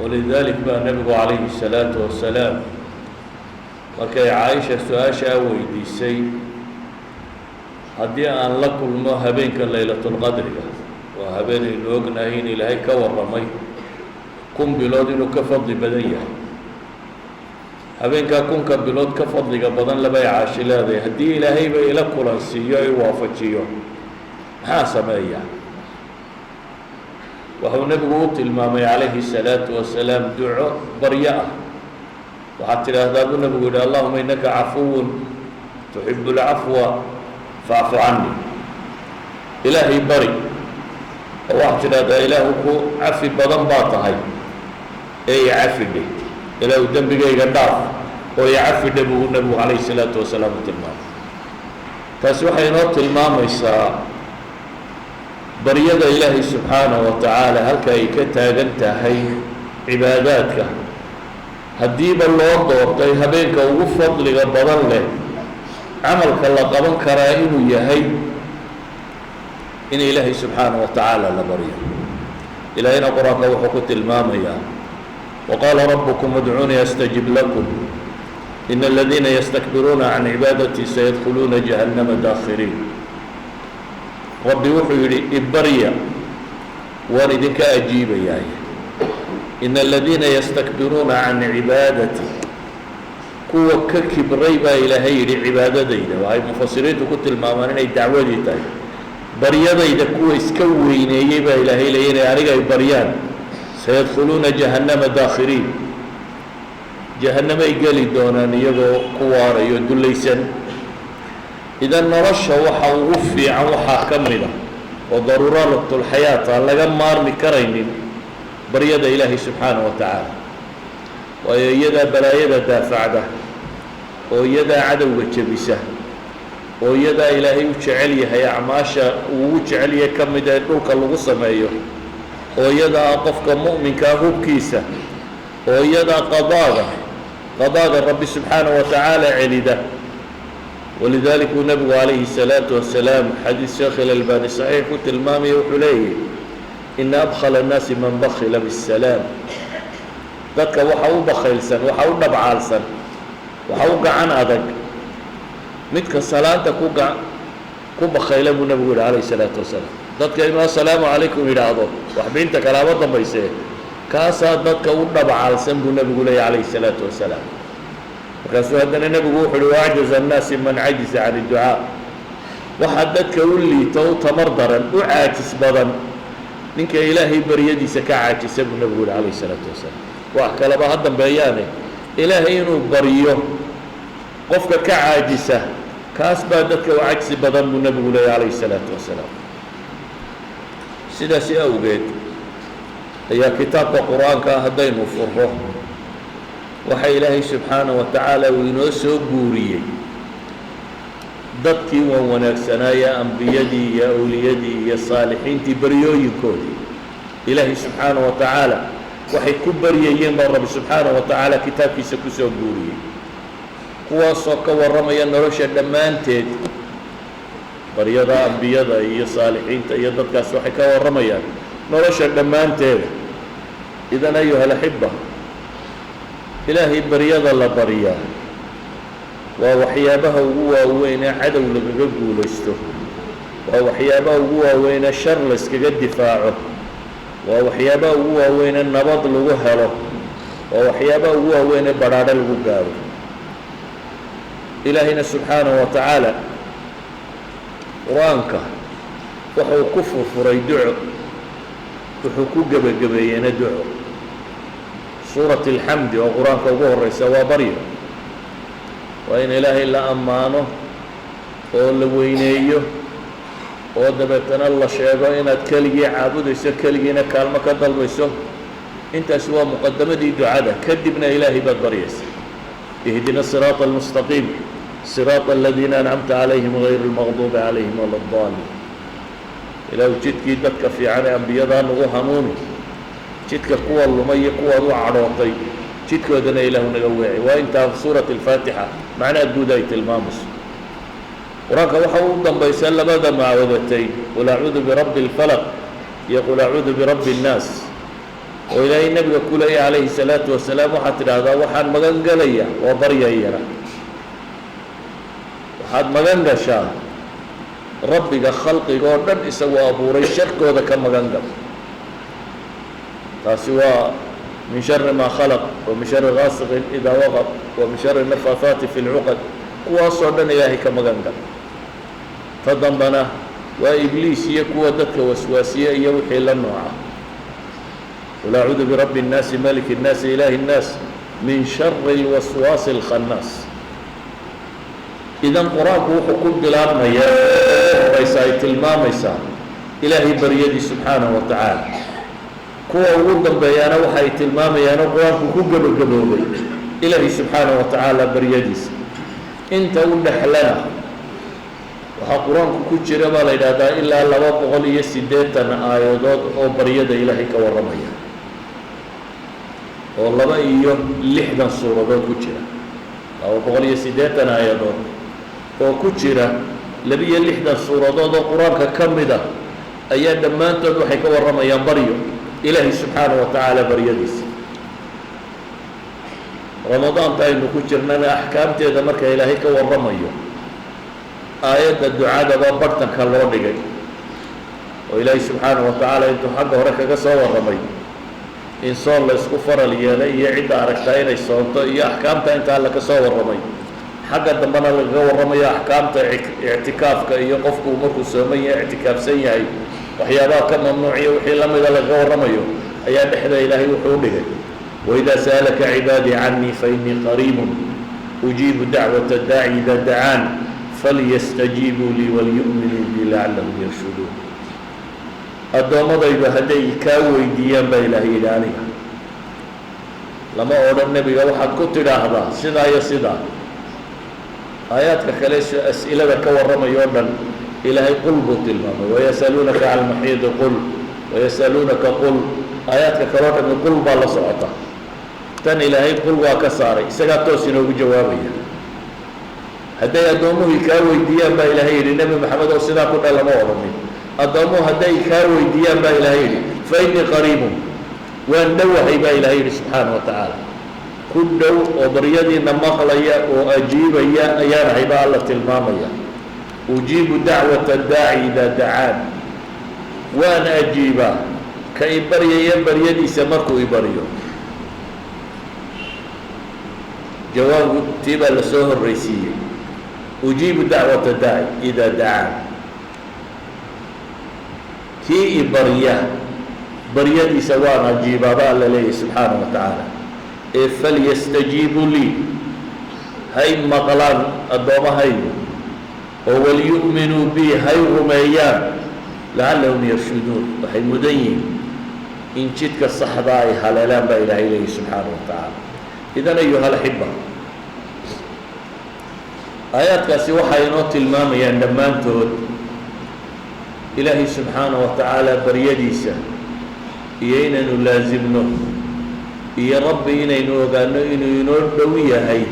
ولذلك بقى النبي عليه الصلاة والسلام markay Caaisha su'aasha weydiisay haddii aan la kulmo habeenka laylatul qadriga waa habeenaynu ognahay in ilaahay ka warramay kun bilood inuu ka fadli badan yahay habeenkaa kunka bilood ka fadliga badan labay Caaisha leedahay haddii ilaahayba ila kulansiiyo ay waafajiyo maxaa sameeyaa wuxuu nabigu u tilmaamay calayhi salaatu wasalaam duco baryo ah waxaad tidhaahdaa buu nabigu yidhi allahuma innaka cafuwun tuxibu alcafwa facfu cani ilaahay bari oo waxaad tidhaahdaa ilaahu ku cafi badan baa tahay ee i cafidhe ilaahu dembigayga dhaaf oo i cafidhe buu nabigu calayhi salaatu wasalaam u tilmaamay taasi waxay inoo tilmaamaysaa baryada ilaahay subxaanahu wa tacaala halka ay ka taagan tahay cibaadaadka haddiiba loo doortay habeenka ugu fadliga badan leh camalka la qaban karaa inuu yahay in ilaahay subxaanahu wa tacaala la baryo ilaahayna qur-aanka wuxuu ku tilmaamayaa waqaala rabbukum udcuunii astajib lakum ina aladiina yastakbiruuna can cibaadatii sayadkhuluuna jahannama daakhiriin rabbi wuxuu yidhi ibarya waan idinka ajiibayaay ina aladiina yastakbiruuna can cibaadati kuwa ka kibray baa ilaahay yidhi cibaadadayda waxay mufasiriintu ku tilmaamaan inay dacwadii tahay baryadayda kuwa iska weyneeyey baa ilaahay leeyay inay aniga ay baryaan sayadkhuluuna jahannama daakhiriin jahannamay geli doonaan iyagoo ku waarayo dullaysan idan nolosha waxa ugu fiican waxaa ka mid a oo daruuraatulxayaat aan laga maarmi karaynin baryada ilaahay subxaanahu wa tacaala waayo iyadaa balaayada daafacda oo iyadaa cadowga jebisa oo iyadaa ilaahay u jecel yahay acmaasha uu ugu jecel yahay ka mid ee dhulka lagu sameeyo oo iyadaa qofka mu'minkaa hubkiisa oo iyadaa qadaaga rabbi subxaanahu wa tacaala celida ولذلك النبي عليه الصلاة والسلام حديث شيخ الألباني صحيح المامي وحليه إن أبخل الناس من بخل بالسلام ذاك وحاو بخيل سن وحاو نبعال سن وحاو قعان أذك متك الصلاة كو بخيل النبي عليه الصلاة والسلام ذاك إنه السلام عليكم إلى عضو وحبينت كلامة بيسيه كاسا ذاك ونبعال سن النبي عليه الصلاة والسلام markaasuu haddana nebigu wuxu uhi waacjaza annaasi man cajisa can idducaa waxaa dadka u liita u tamar daran u caajis badan ninka ilaahay baryadiisa ka caajisa buu nebigu yihi calayhi isalaatu wasalaam wax kaleba ha dambeeyaane ilaahay inuu baryo qofka ka caajisa kaas baa dadka u cajsi badan buu nebigu leeyay calayhi isalaatu wasalaam sidaasi awgeed ayaa kitaabka qur-aanka haddaynu furro waxa ilaahay subxaanahu wa tacaala uu inoo soo guuriyey dadkii waan wanaagsanaaye ambiyadii iyo awliyadii iyo saalixiintii baryooyinkoodii ilaahay subxaanahu wa tacaala waxay ku baryayeen baa rabbi subxaanahu wa tacaala kitaabkiisa ku soo guuriyey kuwaasoo ka warramaya nolosha dhammaanteed baryada ambiyada iyo saalixiinta iyo dadkaas waxay ka warramayaan nolosha dhammaanteeda idan ayuha alaxiba ilaahay baryada la baryaa waa waxyaabaha ugu waaweyn ee cadow lagaga guulaysto waa waxyaabaha ugu waaweyn ee shar layskaga difaaco waa waxyaabaha ugu waaweyn ee nabad lagu helo waa waxyaabaha ugu waaweyn ee badhaadho lagu gaaro ilaahayna subxaanahu wa tacaala qur-aanka wuxuu ku furfuray duco wuxuu ku gebagabeeyeyna duco suurat alxamdi oo qur-aanka ugu horeysa waa baryo waa in ilaahay la ammaano oo la weyneeyo oo dabeetana la sheego inaad keligii caabudayso keligiina kaalmo ka dalbayso intaasi waa muqadamadii ducada kadibna ilaahay baad baryaysa ihdina siraata almustaqiim siraata aladiina ancamta calayhim gayri lmaqduubi calayhim wala addaaliin ilaahu jidkii dadka fiican ee ambiyadaa nagu hanuuni jidka kuwa lumay iyo kuwaad u cadhootay jidkoodana ilaahu naga weeci waa intaa suurat alfaatixa macnaha guud ay tilmaamayso qur-aanka waxa u dambaysa labada macwadatayn qul acuudu birabbi اlfalaq iyo qul acuudu birabbi اnnaas وإلهي النبي كله عليه الصلاة والسلام وحتى هذا وحد مغنقليا وبريا يرى وحد مغنقشا ربك خلقي قردن إسوا أبو ريشك وذا كم مغنقل فسوى من شر ما خلق ومن شر غاسق إذا وقب ومن شر النفاثات في العقد وأصعدن إلهي كم مغنقل فضمنا وإبليس يكوى دتك وسواسية يوحي للنوعة قل أعوذ برب الناس ملك الناس إله الناس من شر الوسواس الخناس إذا قرآن وحكم بلاد مياه ويسايت الماء ميسان إلهي بريدي سبحانه وتعالى كوا ودا بيانا وحيت الماء ميانا قرآن وحكم بالقبول إلهي سبحانه وتعالى بريدي انت ودا حلنا waxaa qur-aanku ku jira baa la yidhaahdaa ilaa 280 aayadood oo baryada ilaahay ka warramaya oo 260 suuradood ku jira 280 aayadood oo ku jira 260 suuradood oo qur-aanka ka mid ah ayaa dhammaantood waxay ka warramayaan baryo ilaahay subxaanahu wa tacaala baryadiisa ramadaanta aynu ku jirnana axkaamteeda marka ilaahay ka warramayo آيات الدعاء بابرتن كالله دغاي وإلهي سبحانه وتعالى انتو حق هره كغا سو ورمي انسان لا اسكو فرل يلي عيد اركتاين اي سونتو يا احكامتا انت الله كسو ورمي حق دمنا لغا ورمي احكامتا اعتكافك iyo qofku markuu sameeyo اعتكافsan yahay waxyaabaha ka mamnuuciyo wixii la mid ah laga waramayo ayaa dhexda ilaahay wuxuu dhigay وإذا سألك عبادي عني فإني قريب أجيب دعوة الداعي إذا دعان فليستجيبوا لي وليؤمنوا بي لعلهم يرشدون الدوامضي هدي كاوي ديان بإلهي إلهي لما أولا النبي وحد كنت لهذا سدا يا سدا آيات كليش أسئلة كورما يوردن إلهي قلبت المام ويسألونك عن المحيط قل ويسألونك قل آيات كلورة من قلب الله سعطة تن إلهي قلبها كساري سقطوا سنو بجوابية هدي أدومه كاوي ديان با إلهي النبي محمد وصدا كنا لما ورمي أدومه هدي كاوي ديان با إلهي فإني قريب وأن دوحي با إلهي سبحانه وتعالى كل دو وبريدي نمخليا وأجيب يا رحبا الله تلماميا أجيب دعوة الداعي إذا دعان وأنا أجيبا كإبريا ينبريدي سمركو إبريو جواب تيبا لسوه الرئيسية أجيب دعوة الداعي إذا دعان كي إبريا بريدي سواء أجيب أبا الله سبحانه وتعالى فليستجيبوا لي هاي مقلان الدوما هاي وليؤمنوا بي هاي رميان لعلهم يرشدون وحي مدين إن جدك الصحباء حلالان بإله إليه سبحانه وتعالى إذن أيها الأحبة آيات كاسي وحينوت المامي عندما انتهت إلهي سبحانه وتعالى بريديسة إينا نلازمنا يا ربي إنه قالنا إنه ينردوية هاي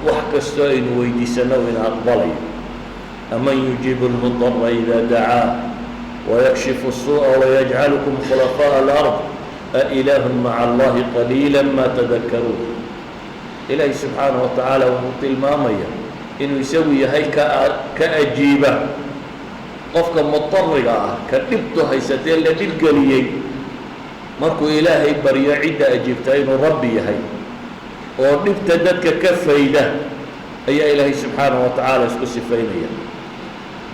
وحكستو إنه ويديسنا وإن أقبلي أمن يجيب المضطر إذا دعاه ويكشف السوء ويجعلكم خلفاء الأرض أإله مع الله قليلا ما تذكرون إلهي سبحانه وتعالى ومطل المامية إنه يسوي هاي كأجيبة قفك مضطرقة كتبته هاي ستين للقليين markuu ilaahay baryo cidda ajiibta inuu rabbi yahay oo dhibta dadka ka fayda ayaa ilaahay subxaanahu wa tacaala isku sifaynaya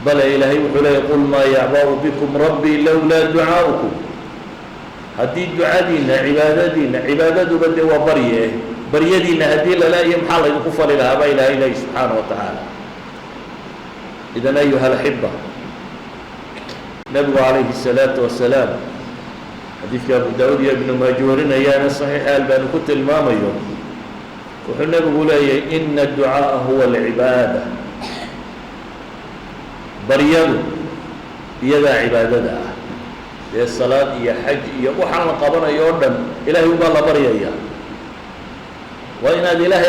bale ilaahay wuxuu leeyahay qul maa yacba'u bikum rabbii lowlaa ducaa'ukum haddii ducadiinna cibaadaduba dee waa barye baryadiinna haddii lalaayo maxaa laydinku fali lahaa baa ilaahay leeyahay subxaanahu wa tacaala idan ayuha alaxiba nabigu calayhi الsalaatu wasalaam حديث أبو داود ابن ماجورين أيانا صحيح البان كنت الماميون وحنا بقول إن الدعاء هو العبادة بريان يدا عبادة يا الصلاة يا حج يا وحنا قبنا يوردن إلهي بالله بريا وإن هذا إلهي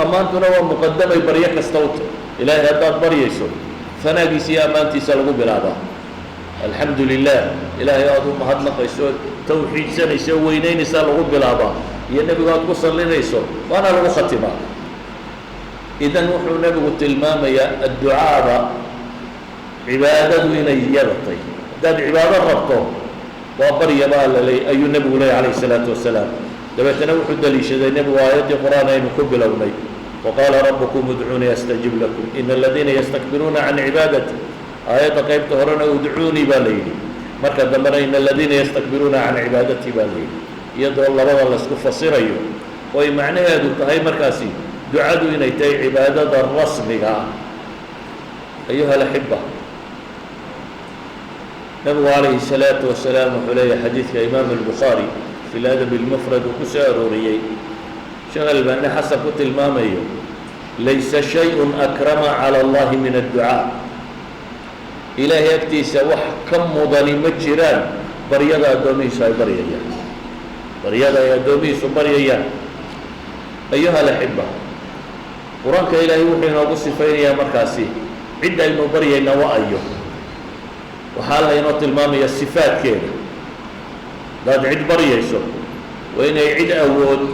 أمانتنا ومقدمة بريك استوت إلهي هذا بريا يسوع فناقيس يا أمانتي سلقوا بلاده الحمد لله إلهي أدوم هاد نقيسو توحيد سنة يسوينين يسال غب الأبا يا النبي قد قصر لنيسو وأنا لو ختمة إذا نحن نبي التلمام يا الدعاء عبادة إلى يبطي داد عبادة ربطه وأبري بال لي أي النبي عليه الصلاة والسلام لما تنوح الدليش ذا النبي وآيات القرآن ينكبل أولي وقال ربكم ادعوني أستجب لكم إن الذين يستكبرون عن عبادتي آيات قيب تهرنا ادعوني بالليل مركز دمنا إن الذين يستكبرون عن عبادتي بالليل يدعو الله بضا الله سكف الصيريو وإن معنى هذا هاي مركزي دعادوا إن يتي عبادة الرسم أيها الأحبة نبي عليه الصلاة والسلام حلي حديث إمام البخاري في الأدب المفرد وكساروريي شغل بأن حسب قلت المامي ليس شيء أكرم على الله من الدعاء إلهي أكتي سوح كم مضاني مجران بريضة دومي ساي بريئيا بريضة يا دومي سو بريئيا أيها الأحبة قرآنك إلهي وحين وقصي فين يا مركاسي عدة إنه بريئنا وأيه وحالها ينوط المامي الصفات كينا داد عد بريئيسو وإن عد أود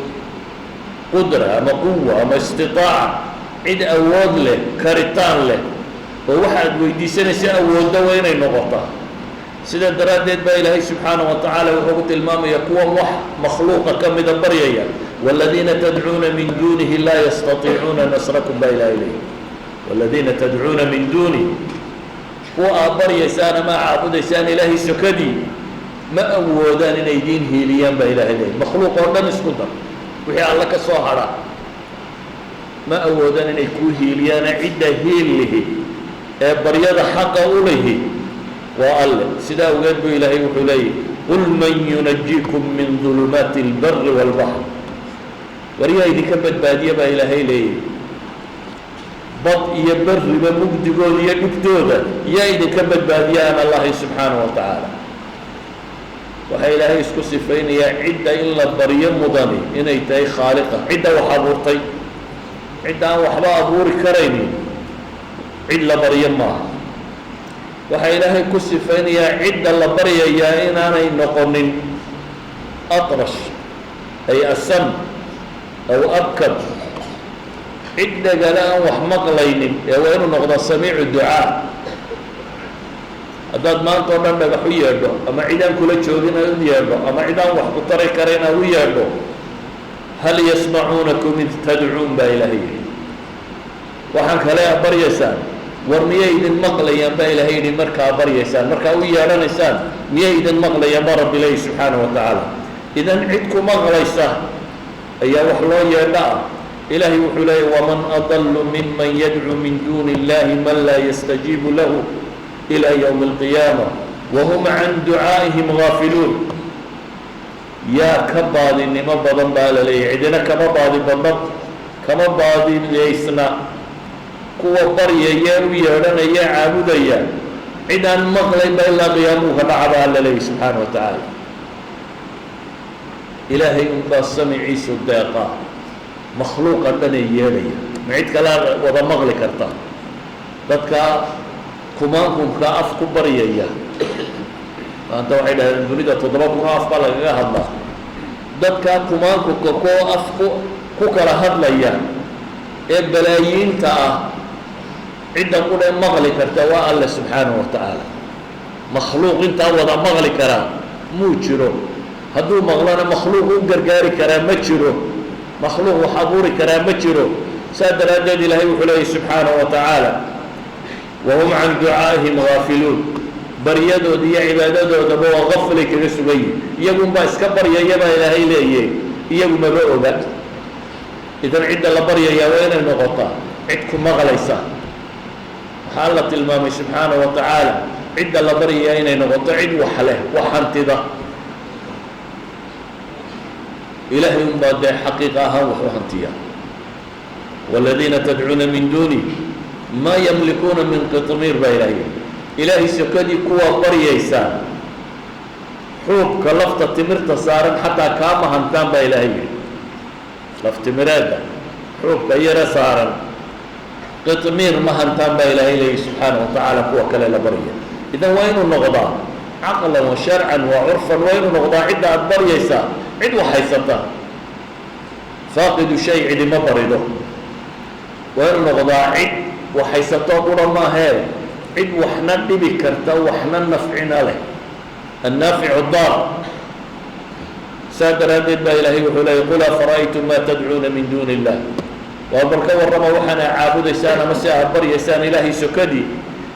قدرة أما قوة أما استطاعة عد أود له كارتان له وواحد ويديسنا سأود وين النقطة سيدا درادت با إلهي سبحانه وتعالى وحبت المام يقوى مخلوق كم دبريا والذين تدعون من دونه لا يستطيعون نصركم با إلهي والذين تدعون من دونه هو أبريا سانا ما عبد سان إلهي سكدي ما أودان نيدين هيليان با إلهي مخلوق ورد نسكتر وحي الله كالصهرة ما أودان نيكو هيليان عدة هيله بريادة حق أوله وقال سيدا وقال بو إلهي وحلي قل من ينجيكم من ظلمات البر والبحر وريا إذا كبت بادية با إلهي لي بط يبر بمجد قول يكتودا يا إذا كبت بادية أنا الله سبحانه وتعالى وحي إلهي اسكو صفين يا عدة إلا بريا مضاني إن يتاي خالقة عدة وحبورتي عدة وحبا أبور كريمي عدة بريا ما وحي إلهي اسكو صفين يا عدة بريا يا إن أنا نقول أطرش أي السم أو أبكر عدة قلاء وحمق لين وين نقضى سميع الدعاء هذا ما أنت قلنا نجحوا أما عدان كل شيء يرجع أما عدان وحب طريق كرينا ويرجع هل يسمعونكم إذ تدعون بإلهي وحن كلا بريسان ورميه إذن مقليا بإلهي مركا بريسان مركا ويا رنسان ميه إذن مقليا برب إلهي سبحانه وتعالى إذن عدكم مغليسا أي وحلو يرجع إلهي وحلي ومن أضل ممن يدعو من دون الله من لا يستجيب له إلى يوم القيامة وهم عن دعائهم غافلون يا كباد إنما بدن باللي عدنا كما باد بدن كما باد ليسنا قوة بريا يروي لنا يا عبد يا عدنا مغلب إلا قيامه فنعب على سبحانه وتعالى إلهي مقسم عيسى الداقة مخلوق أنني يلي معيد كلا وضا مغلق أرتا ذاتك كمانكم كأف كبريا أنت واحد نريد تضربكم أف بالله هذا ذاتك كمانكم كو أف كوكرا هذا بلايين تا عند كل مغلق أرتا الله سبحانه وتعالى مخلوق أنت وضا مغلق أرتا مو جرو هذو مغلنا مخلوق قرقاري كرام مجرو مخلوق وحضوري كرام مجرو سادر أدد إلهي وحليه سبحانه وتعالى وهم عن دعائهم غافلون بريدو دي عبادتو دبوا غفلك رسولي يقوم باس كبر يا يبا إلهي ليه يقوم بأوبا إذن عند لبريا يا وين النغطاء عدكم مغليسا حالة المامي سبحانه وتعالى عند لبريا يا نغطاء عد وحله وحنتده إلهي بعد حقيقة وحنتيا والذين تدعون من دوني ما يملكون من قطمير بإلهي إلهي سكدي قوة بريسان حوب كلفت تمرت صارا حتى كاما هنتان بإلهي لفت مرادة حوب كيرا صارا قطمير ما هنتان بإلهي سبحانه وتعالى قوة كلا بريا إذا وين النقضاء عقلا وشرعا وعرفا وين النقضاء عدة أكبر يسا عد وحيستا فاقد شيء عد ما برده وين النقضاء عد وحيستا قرى ما هي عد وحنا بكرتا وحنا نفعنا له النافع الضار سادر هذه إلهي وحلا يقول أفرأيتم ما تدعون من دون الله وأبرك ورما وحنا عابد إسانا مساء أبر يسان إلهي سكدي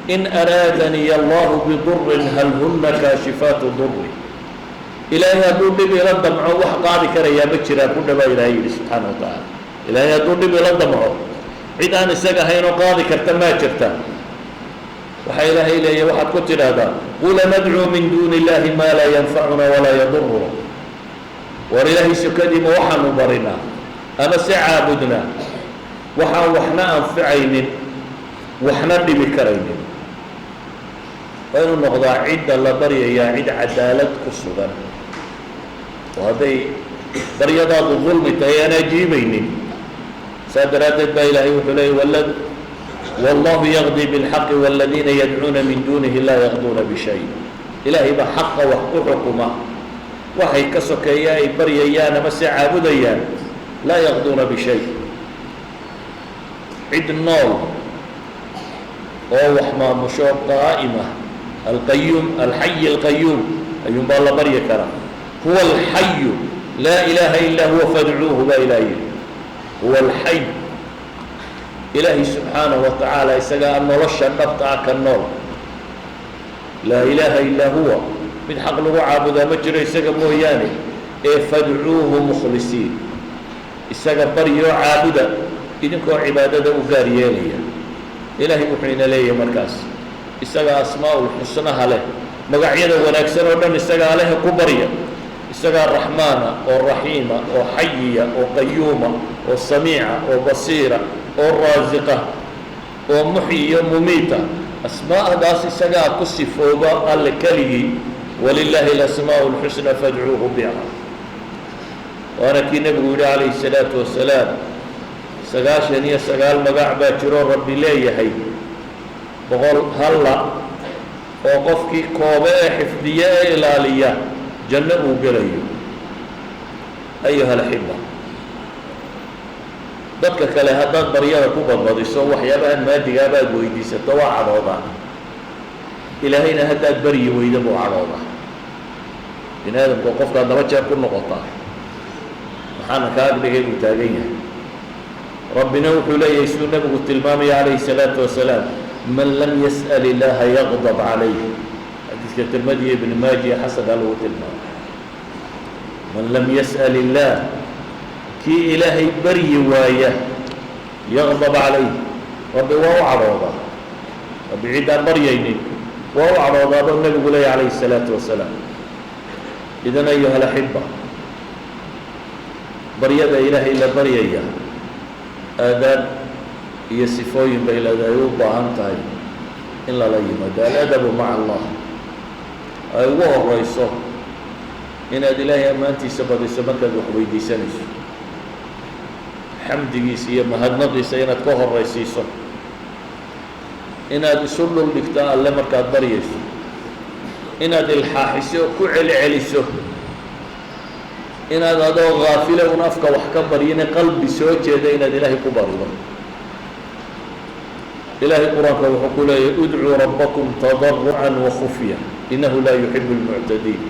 إن أرادني الله بضر هل هن كاشفات ضر إلهي يقول لي بلد معه وحقاري كريا بكرا كل ما إلهي سبحانه وتعالى إلهي يقول لي بلد معه عدان الساقة هينو قاضي كرتا ما كرتا وحي إلهي إلهي وحد كتر هذا قل ندعو من دون الله ما لا ينفعنا ولا يضرنا ولله سكدي موحى مبرنا أما سعابدنا وحنا أنفعين وحنا بكرين وإن النقضاء عدة الله بريا يا عد عدالة قصدا وهذه بريضات الظلم تيانا جيبين سادرات البايلهي وحلي والذي والله يغضي بالحق والذين يدعون من دونه لا يغضون بشيء إلهي بحق وحكمه وحي كسكياي بريايان مسع عابديان لا يغضون بشيء عد النور وحما مشوق قائمة القيوم الحي القيوم أيوم بالله بريا كرام هو الحي لا إله إلا هو فادعوه لا إله هو الحي إلهي سبحانه وتعالى يسقى أن نرشى النبطة كالنور لا إله إلا هو من حق له عابدا مجرى يسقى موياني فادعوه مخلصين يسقى بريو عابدا إذن كو عبادة وقاريالية إلهي محينا ليه مركز يسقى أسماء الحسنى عليه مقعيدا ونكسر ودن يسقى عليه كبرية يسقى الرحمن والرحيم وحيية وقيومة والسميعة وبصيرة والرازقة ومحيية ومميتة أسماء داس يسقى كسفوبا الكلي ولله الأسماء الحسنى فادعوه بها وأنا كي نبي عليه الصلاة والسلام سقاشن يا سقال مقع باجرون ربي ليه هي بقول هلا وقفكي كوباء حفظية إلالية جنة وقلي أيها الأحبة dadka kale haddaad baryada ku badbadiso waxyaabahan maadigaa baad weydiisato waa cadhoodaa ilaahayna haddaad baryi weyda buu cadhoodaa bini aadamku qofkaad laba jeer ku noqotaa maxaana kaa agdhigay buu taagan yahay rabbina wuxuu leeyahay siduu nabigu tilmaamaya calayhi salaatu wasalaam man lam yas'al illaaha yaqdab calayh xadiiska tirmadiya ibn maajiya xasankaa lagu tilmaamay man lam yas'al illaah kii ilaahay baryi waaya yaqdab calayh rabbi waa u cadhoodaa rabbi ciddaan baryaynin waa u cadhoodaa buu nabigu leeyahy calayhi salaatu wasalaam idan ayuha alaxiba baryada ilaahay la baryaya aadaab iyo sifooyin bay leedahay u baahan tahay in lala yimaado aladabu maca allah ay ugu horeyso inaad ilaahay ammaantiisa badiso markaad wax weydiisanayso xamdigiisa iyo mahadnadiisa inaad ka horeysiiso inaad isu dhul dhigto alle markaad baryayso inaad ilxaaxiso ku celceliso inaad adoo gaafile un afka wax ka baryine qalbi soo jeeda inaad ilaahay ku barido ilaahay qur-aanka wuxuu ku leeyahy udcuu rabbakum tadarrucan wakhufya innahu laa yuxibu lmuctadiin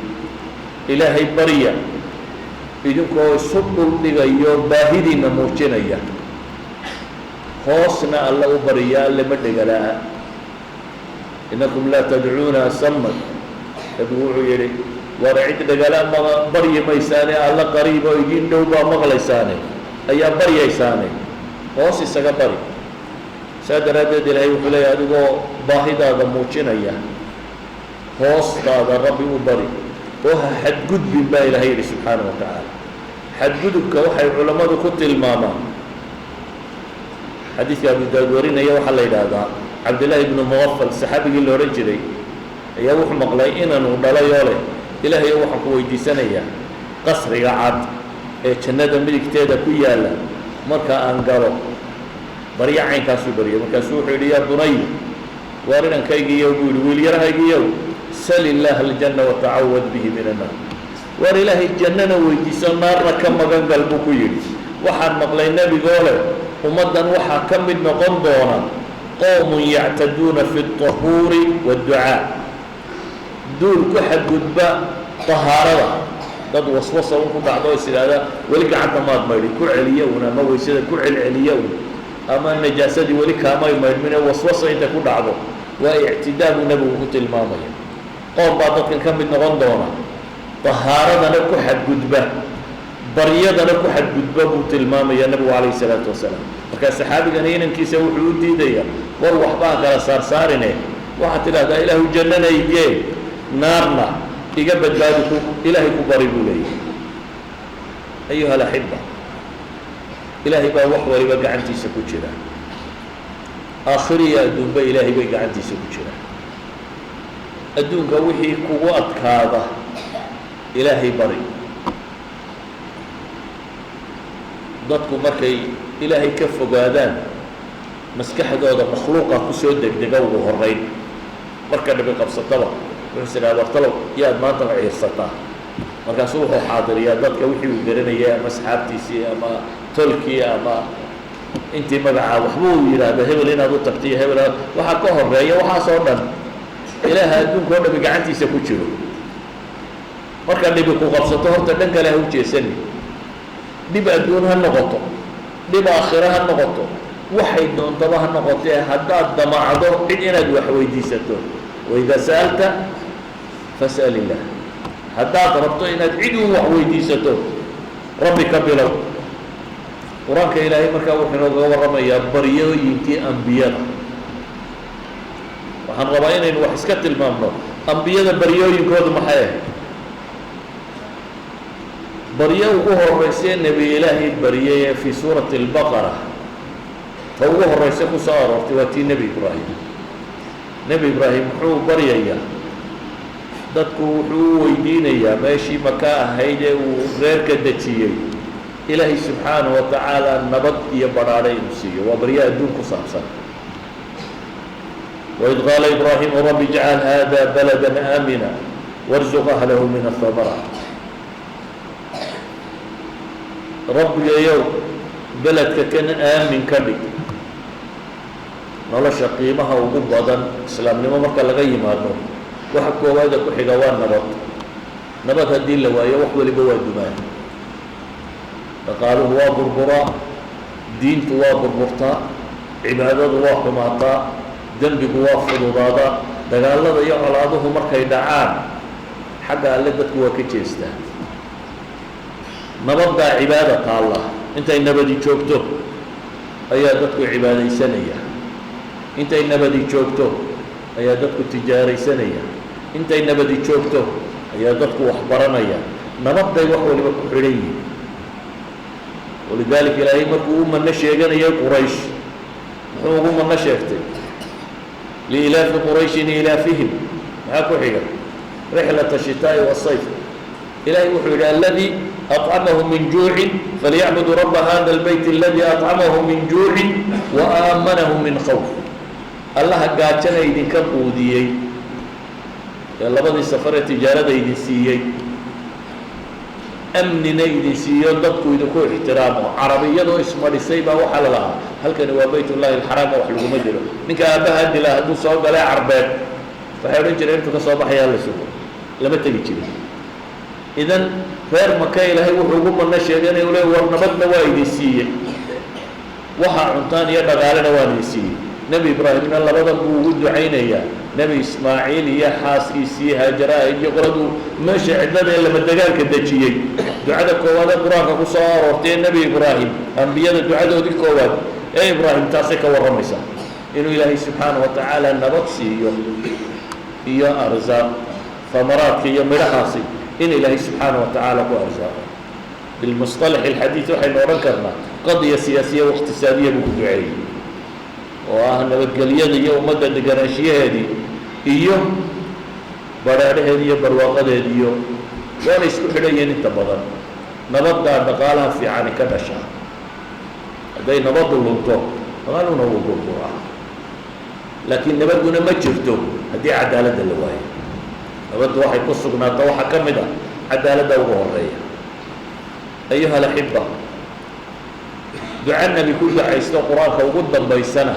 ilaahay barya idinkoo isu dhul dhigayo baahidiina muujinaya hoosna alle u barya alle ma dhegalaha innakum laa tadcuuna samad nabigu wuxuu yidhi war cid dhegala baryi maysaane alla qariib oo idiin dhow baa maqlaysaane ayaa baryaysaane hoos isaga bari saa daraaddeed ilaahay wuxuu leeyahy adigoo baahidaada muujinaya hoostaada rabbi u bari oo ha xadgudbin baa ilaahay yidhi subxaana wa tacaala xadgudubka waxay culammadu ku tilmaamaan xadiidka abu daawud warinaya waxaa la yidhaahdaa cabdillaahi ibnu muqafal saxaabigii la odhan jiray ayaa wuxuu maqlay inanu dhalayoo leh ilaahay waxaan ku weydiisanayaa qasriga cad ee jannada midigteeda ku yaalla marka aan galo barya caynkaasuu baryo markaasuu wuxuu yidhi yaa bunay وارنا كيجي يقول واليرها يجي سل الله الجنة وتعوذ به من النار وار إله الجنة ويجيس النار كم مجن قلبك يجي وحد مقلي النبي قوله ومدن وحد كم من قندونا قوم يعتدون في الطهور والدعاء دول كحد قدباء طهارة dad waswasa ku dhacdo isiraada wali gacanta maad mayri ku celiyo una ma weysada ku celiyo ama najaasadi wali kaamay maydmina waswasa inta ku dhacdo waa i'tidaadu nabigu ku tilmaamaya qoom baa dadkan ka mid noqon doona tahaaradana ku xadgudba baryadana ku xadgudba buu tilmaamaya nabigu calayhi salaatu wasalaam marka saxaabigan inankiisa wuxuu u diidaya war waxbaa kala saarsaarine waxaa tidhahdaa ilaahu jannana igee naarna iga badbaadiku ilaahay ku bari buu leeyahay ayuha alaxiba ilaahay baa wax waliba gacantiisa ku jira aakhiriya adduunba ilaahay bay gacantiisa ku jira adduunka wixii kugu adkaada ilaahay bari dadku markay ilaahay ka fogaadaan maskaxdooda makhluuqa ku soo degdega ugu horeyn marka dhibi qabsataba وحسنا ورتلو يا ما أنت عيرستا مركزوه حاضر يا ضدك وحي ودرنيا أما سحابتي أما تركيا أما أنت مبعا وحبوه إلى بهبل هنا ضد تقتيه هبل وحكوه الرأي وحصونا إلى هادون كنا بقعنتي سكوتشلو مركز اللي بيكون قبضته تدنك له وجه سني بيبقى دونها النقطة بيبقى آخرها النقطة وحيد دون طبعا النقطة حتى الضماعضة إننا دوحويدي ستون وإذا سألت فاسأل الله حتى طلبت إن أدعو وحويديسته ربك بلو قرآنك إلهي مركا وحنا ورما يا بريو ينتي أنبياء وحن ربعين إن وحسكت الممنوع أنبياء بريو ينكود محايا بريو هو الرئيسين نبي إلهي بريو في سورة البقرة فهو الرئيسين صار ارتواتي نبي إبراهيم نبي إبراهيم حو بريا dadku wuxuu weydiinayaa meeshii makaa ahayde uu reerka dejiyey ilaahay subxaanahu wa tacaala nabad iyo badhaadhe inuu siiyo waa barya adduun ku saabsan waid qaala ibraahimu rabbi ijcal hada baladan aamina warzuq ahlahu min athamaraat rabbigayow beledka kan aamin ka dhig nolosha qiimaha ugu badan islaamnimo marka laga yimaado waxa koowaada ku xiga waa nabad haddii la waayo wax waliba waa dumaan dhaqaaluhu waa burburaa diintu waa burburtaa cibaadadu waa xumaataa dembigu waa fududaadaa dagaalada iyo colaaduhu markay dhacaan xagga alle dadku waa ka jeestaa nabaddaa cibaada taalla intay nabadi joogto ayaa dadku cibaadaysanaya intay nabadi joogto ayaa dadku tijaaraysanaya intay nabadi joogto ayaa dadku wax baranaya nabadday wax waliba ku xidhan yihiin walidaalika ilaahay markuu u manno sheeganayay quraysh muxuu ugu manno sheegtay liilaafi qurayshin ilaafihim maxaa ku xiga rixlata ashitaa'i waasayf ilaahay wuxuu yidhi alladii أطعمهم من جوع فليعبدوا رب هذا البيت الذي أطعمهم من جوع وآمنهم من خوف الله قاعدنا يدين كبوديي يلا بدي سفر تجارة يدين سيي أمننا يدين سيي ضدكوا يدكوا احترامه عربية لو اسمه لسيبه وحللها هل كان هو بيت الله الحرام وحلقه مدله منك أبها هدي له دو صوب لا عربات فحيرين جريمتك صباح يا لسوق لما تجي كذا إذن غير مكاي لهي وحقوق من الشيطان يقول ورنبتنا وايديسيه وحا عنتان يا دغالنا وايديسيه نبي ابراهيم الله بدل وجود عينيا نبي اسماعيل يا حاسيسي هاجرا يجي قردو ماشي عدنا لما دغال كدجيي دعاء كواد قران كسو ورتي نبي ابراهيم انبياء دعاء دي كواد اي ابراهيم تاسك ورميسا انه الله سبحانه وتعالى نبطسيو يا ارزاق ثمرات يا مرحاسي إن الله سبحانه وتعالى هو أرزاقه بالمصطلح الحديث وحين ذكرنا قضية سياسية واقتصادية مبدعية وأهنا بتقلية دي ومدى دقناشية هذه إيوه براره هذه برواقة هذه وانا يسكو حليين انتبضا نبضى بقالها في عاني كدشا هذي نبض اللنطو قالوا نوضوا القرآن لكن نبدنا ما جرته هذه عدالة الواية نبد واحد قصقنا طوحة كمدة عدالة وغورية أيها الأحبة دعانا بكل دعاء قرآن وقدا بيسنة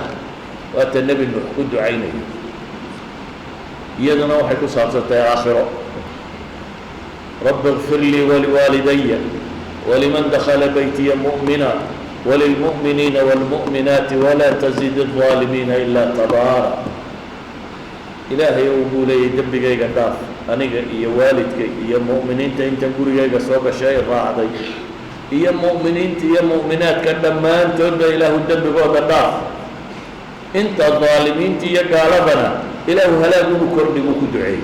وأتى النبي النوح كل دعينه يدنا واحد قصة يا آخرة رب اغفر لي ولوالدي ولمن دخل بيتي مؤمنا وللمؤمنين والمؤمنات ولا تزيد الظالمين إلا تبارا إلهي يقول لي دبقي قداف أنا يا والدك يا مؤمنين أنت تقول يا سوق شيء راعي يا مؤمنين يا مؤمنات كدما أنت إله الدبق قداف أنت الظالمين يا قالبنا إله هلا يقول كرني وكدعي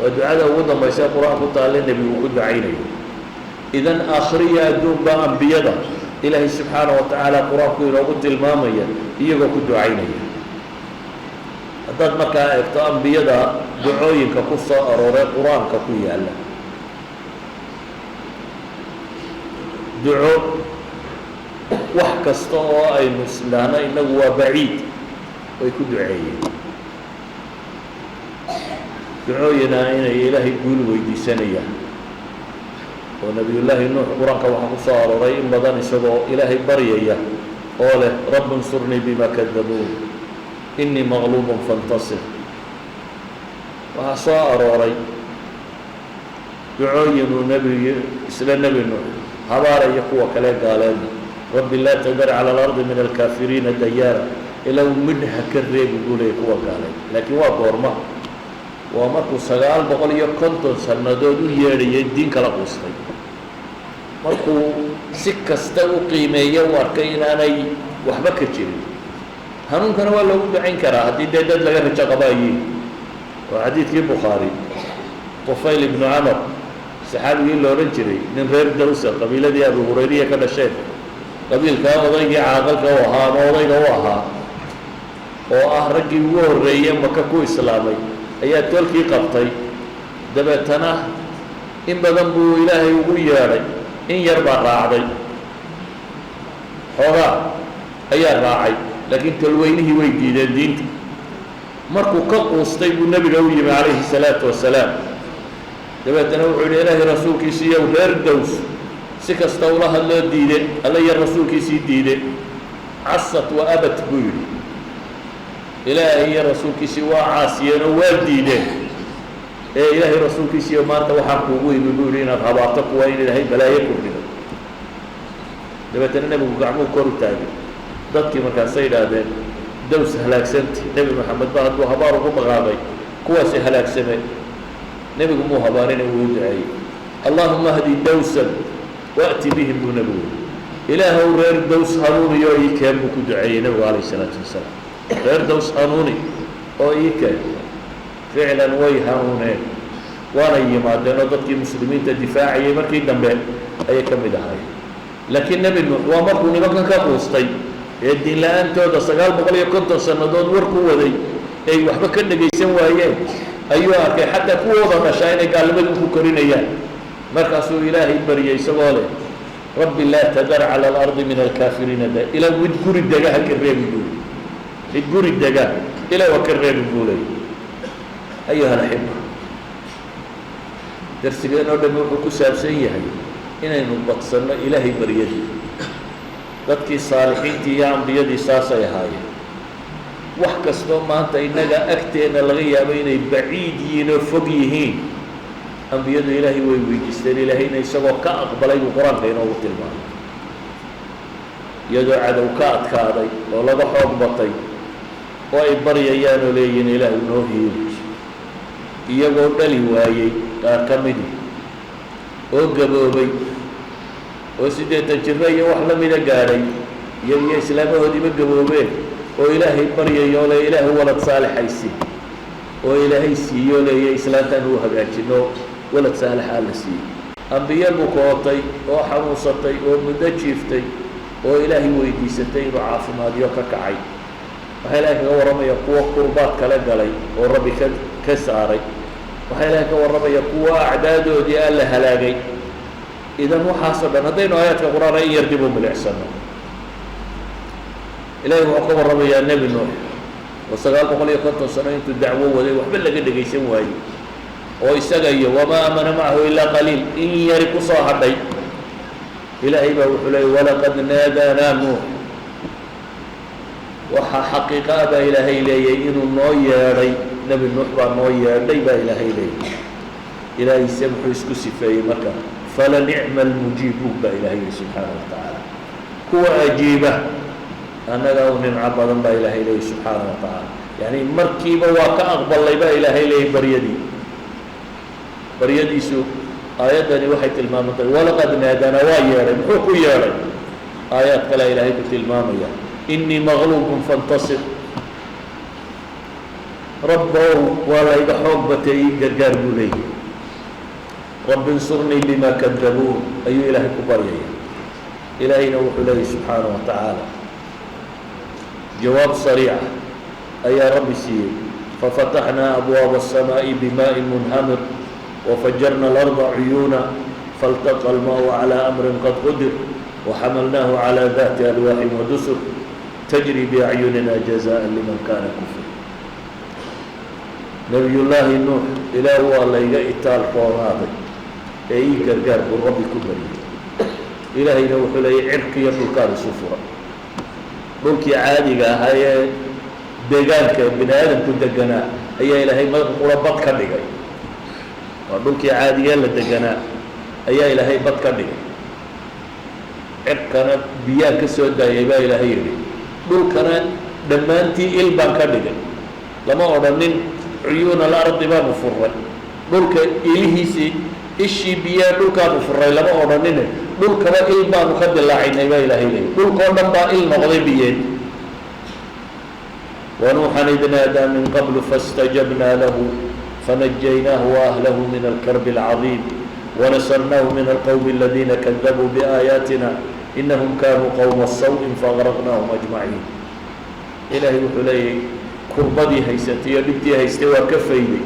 ودعاء وضع ما يسأل قرآن قلت على النبي وكدعيني إذن آخرية دون بأنبياء إلهي سبحانه وتعالى قرآن كيرا قلت المامية إيقا كدعيني هذا مكا إفتاء أنبياء دعوين كقصة أروري قرآن كقوية الله دعو وحكستوا أي مسلانا إنه هو بعيد ويكون دعائي دعوينا إن إلهي يقول ويدي سنية ونبي الله نوح قرآن كوحق صار رأي بدن سبو إلهي بريئة قال رب انصرني بما كذبون إني مغلوب فانتصر وصار رأي دعوين نبي إسلام نبي نوح هبار يقوى كلا قالان رب لا تذر على الأرض من الكافرين ديارا إلا منها كالريب يقول يقوى قالان لكن هو قرمه ومركو سغال بقول يكونتون سنادو يري الدين كلا قصتي مركو سكستو قيميه واركيناني وحبا كجير هنون كان ولا ودعين كرا هدي دد لغا رجا قبايي وحديث البخاري طفيل بن عمر صحابي لو رجري من غير دوسه قبيله دي ابو هريره كذا شيء قبيل كان ودايغي عاقل كوها ودايغا وها oo ah ragii ugu horeeyay maka ku islaamay ayaa tolkii qabtay dabeetana in badan buu ilaahay ugu yeeray in yar baa raacday xoogaa ayaa raacay laakiin tolweynihii way diideen diinta markuu ka quustay buu nabiga u yimi calayhi salaatu wasalaam dabeetana wuxuu yidhi ilaahay rasuulkiisii yow reer dows si kasta ula hadloo diide alla iyo rasuulkiisii diide casat wa abat buu yidhi إلهي رسول كيسي وعاسيين والدينين إلهي رسول كيسي ومانت وحقوقه يقولون هبارتك وإن إلهي بلا يكون لنا دبتنا نبي قعمو كورو تاني ضدك مكان سيد هذا دوس هلاك سنتي نبي محمد بعد وهباره مغابي كواسي هلاك سنة نبي قمو هبارين ويدعي اللهم اهدي دوسا وأتي بهم بنبوه إلهي غير دوس هارون يوئي كان بكدعي نبي عليه الصلاة والسلام غير دوس هانوني أو إيكا فعلا وي هانونين وانا يمادين ضدك المسلمين تدفاعي مركي دنبال أي كم دهاي لكن نبي نوح ومركو نبقى كاقوستي الدين لا أنت ودا سقال بقولي كنت سندون وركو ودي أي وحبا كنا جيسين وإياه أيها كي حتى كوضا مشاين قال لمن فكرين إياه مركزو إلهي بريا يسوالي رب لا تذر على الأرض من الكافرين دا إلى ودكور الدقاء كالريب يقول الجور الدجاج إلى وكرر الجولي أيها الأحبة درسنا ودمر كسب سيئة إن نبتصنا إلهي بريدي ذاتك صالحين تيام بيدي ساسة هاي وحكسنا ما أنت إنك أكتئن الغية بين بعيدين وفقيهين أم بيد إلهي ويجستر إلهي نيسوا كأقبل القرآن بينه وتلمان يدعو عدوكات كاري ولا ضحوك بطي وأي بريان لين إله نوهي يقول لي وايي كمدي وقبوبي وسيدة الجرية وحلا من قاري يبي إسلامه دي بقبوبي وإلهي بريان ولا إله ولد صالح يسي وإلهي سي ولا إسلام تنوه بأجنو ولد صالح على سي أنبياء مقاطي وحموصتي ومدجفتي وإلهي ويديستين وعافم هذه وككعي وحيلاك ورمى يقوى قربات كالقلي وربي كساري وحيلاك ورمى يقوى أعداده دي ألا هلاقي إذا مو حاسبا هذين آيات القرآن أي يرجبهم بالإحسان إلهي وقوى الربي يا النبي نوح وسقال بقول يكون سنة أنتو دعوة وذي وحبل لك دقيسين واي ويسقى وما آمن معه إلا قليل إن يركوا صاحبي إلهي بوحلي ولقد نادانا نوح وحا حقيقة با إلهي لي إنو نوياري نبي نوح با نوياري با إلهي لي إلهي سمح يسكسي في مكان فلنعم المجيبون با إلهي سبحانه وتعالى هو أجيبه أنا لو ننعب ضم با إلهي لي سبحانه وتعالى يعني مركبة واقع أقبل لي با إلهي لي بريدي سوء آياتني وحي تلمامة ولقد نادانا واياري محوكو ياري آيات كلا إلهي تلمامة إني مغلوب فانتصر ربه ولا يبحوك بتي قرقار بولي رب انصرني بما كذبون أي إلهي كبريا إلهي نوح إليه سبحانه وتعالى جواب صريح أي رب سيئ ففتحنا أبواب السماء بماء منهمر وفجرنا الأرض عيونا فالتقى الماء على أمر قد قدر وحملناه على ذات ألواح ودسر تجري بأعيننا جزاء لمن كان كفر نبي الله نوح إله الله يقال فوراده أي قرقار بالرب كبري إلهي نوح إليه عرق يقول كان سفرا قلت عادي هاي دقانك بن آدم تدقنا أي إلهي مربط كدقي وقلت عادي لدقنا أي إلهي بط كدقي عرقنا بياك سودا يبا إلهي dhulkana dhammaantii il baan ka dhigay lama odhanin cuyuuna alardi baanu furray dhulka ilihiisii ishii biyaa dhulkaanu furray lama odhanine dhulkaba il baanu ka dilaacinay baa ilaahay leeyay dhulkoo dhan baa il noqday biyeen ونوحا إذ نادى من قبل فاستجبنا له فنجيناه وأهله من الكرب العظيم ونصرناه من القوم الذين كذبوا بآياتنا إنهم كانوا قوم السوء فأغرقناهم أجمعين إلهي وحلي كربدي هيستي بنتي هيستي وكفيلي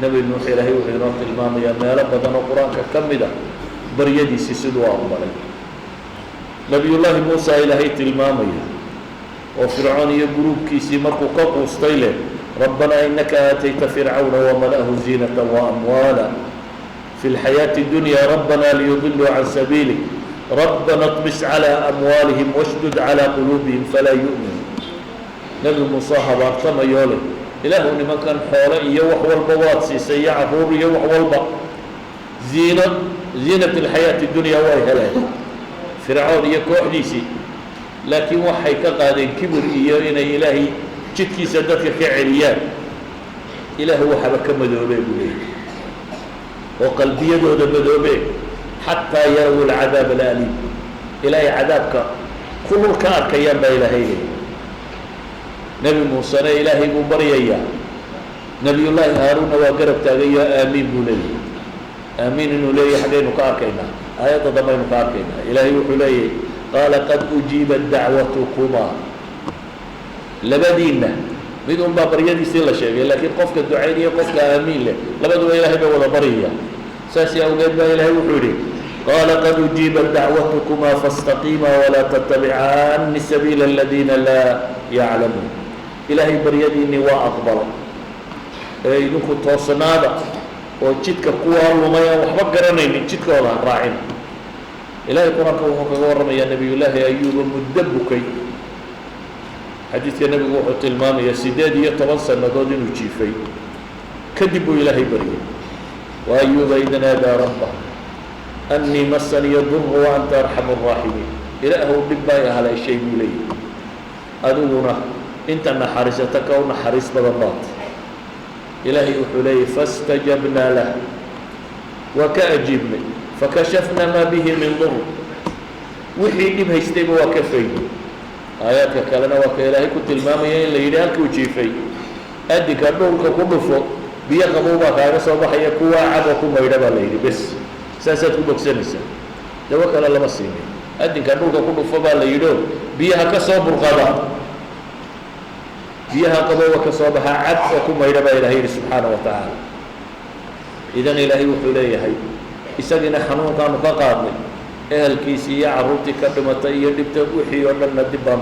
نبي نوح إلهي وحلي رات المام يا ما لبدنا القرآن ككمدة بريدي سيسد وأقبل نبي الله موسى إلهي تلمامي وفرعون يقولون كيسي مركو قوستيله ربنا إنك آتيت فرعون وملأه زينة وأموالا في الحياة الدنيا ربنا ليضلوا عن سبيلك ربنا اطمس على أموالهم واشدد على قلوبهم فلا يؤمنوا نبي مصاحب أرتم يولي إله لمن كان حوالي يوح والبوات سيسيع فور يوح والبا زينة الحياة الدنيا وهي فرعون يكوح ديسي لكن وحي كقادين كبر إيانا إلهي جدكي سدتك كعريان إله وحبك مدوبي بوليه وقلبي يدود مدوبي حتى يروا العذاب الأليم إلهي عذابك كل الكار كيان با إلهي نبي موسى إلهي مبريا نبي الله هارون وقرب تاغيا آمين بولي آمين إنه لي حدين كاركينا آيات ضمين كاركينا إلهي وحلي قال قد أجيبت دعوتكما لبدينا بدون بابريا دي سيلا شيء لكن قفك الدعينية قفك آمين له لبدو إلهي بولا بريا ساسي أوجد با إلهي وحلي قال قد أجيبت دعوتكما فاستقيما ولا تتبعان سبيل الذين لا يعلمون إلهي بريديني وأقبل إنكم توصنادا وجدك قوة لميا وحبك قرنين جدك والله راعين إلهي قرآنك وحكا يا نبي الله أيوب مدبكي حديث يا نبي وحط المام يا سيدادي يتوصل ندودين وشيفي كذبوا إلهي بريد وأيوب إذا نادى ربه أني مسني الضر وأنت أرحم الراحمين إله ببا يا هلا شيء لي أدونا أنت نحرستك ونحرس بضباط إلهي وحلي فاستجبنا له وكأجبني فكشفنا ما به من ضر وحي إبها يستيب وكفي آياتك كالنا وكإلهي كنت المامية اللي يليالك وشيفي أدي كردوك كله فوق بيقبوبا كان صباح يكوى عبكم ويدبا ليلي بس ساسات كبك سنسا توكل الله مسيني أدي كردوك كله فوق ليلو بيها كصوب الغضاء بيها قبوة كصوبها عبكم ويدبا إلهي سبحانه وتعالى إذن إلهي وحليه هاي إساقنا حنون كانوا كقاضي أهل كيسية عروتي كدمتي يدبت وحي ونن دبان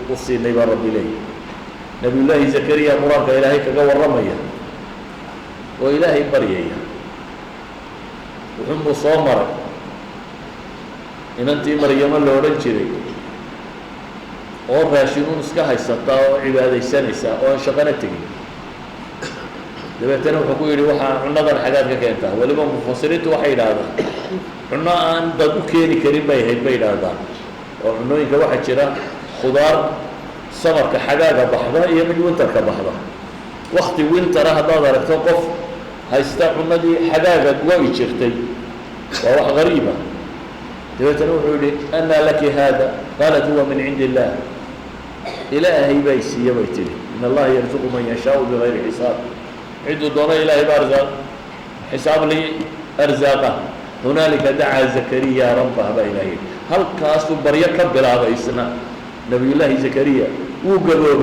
وصيني برب إليه نبي الله زكريا مرانك إلهي كقوى الرمية وإلهي بريئة وحمو صامر إن أنت مريم اللي ورنجري وراشنون اسكاها يسطا وعبادة سنسا وانشغنتك dabeetana wuxuu ku yidhi waxaa cunadan xagaad ka keentaa weliba mufasiriintu waxay yidhaahdaan cuno aan dad u keeni karin bay ahayd bay yidhaahdaan oo cunooyinka waxaa jira khudaar samarka xagaaga baxda iyo mid winterka baxda wakti wintera haddaad aragto qof haysta cunadii xagaaga go'i jirtay waa wax gariiba dabeetana wuxuu yidhi anaa laki haada qaalat huwa min cindi illah ilaahay bay siiye bay tidhi in allaha yarzuqu man yashaau bigayri xisaab عدوا دونا إلهي بارزاق حساب لي أرزاقه هنالك دعا زكريا ربه بإلهي هل كاسو بريك بلا بيسنا نبي الله زكريا وقلوب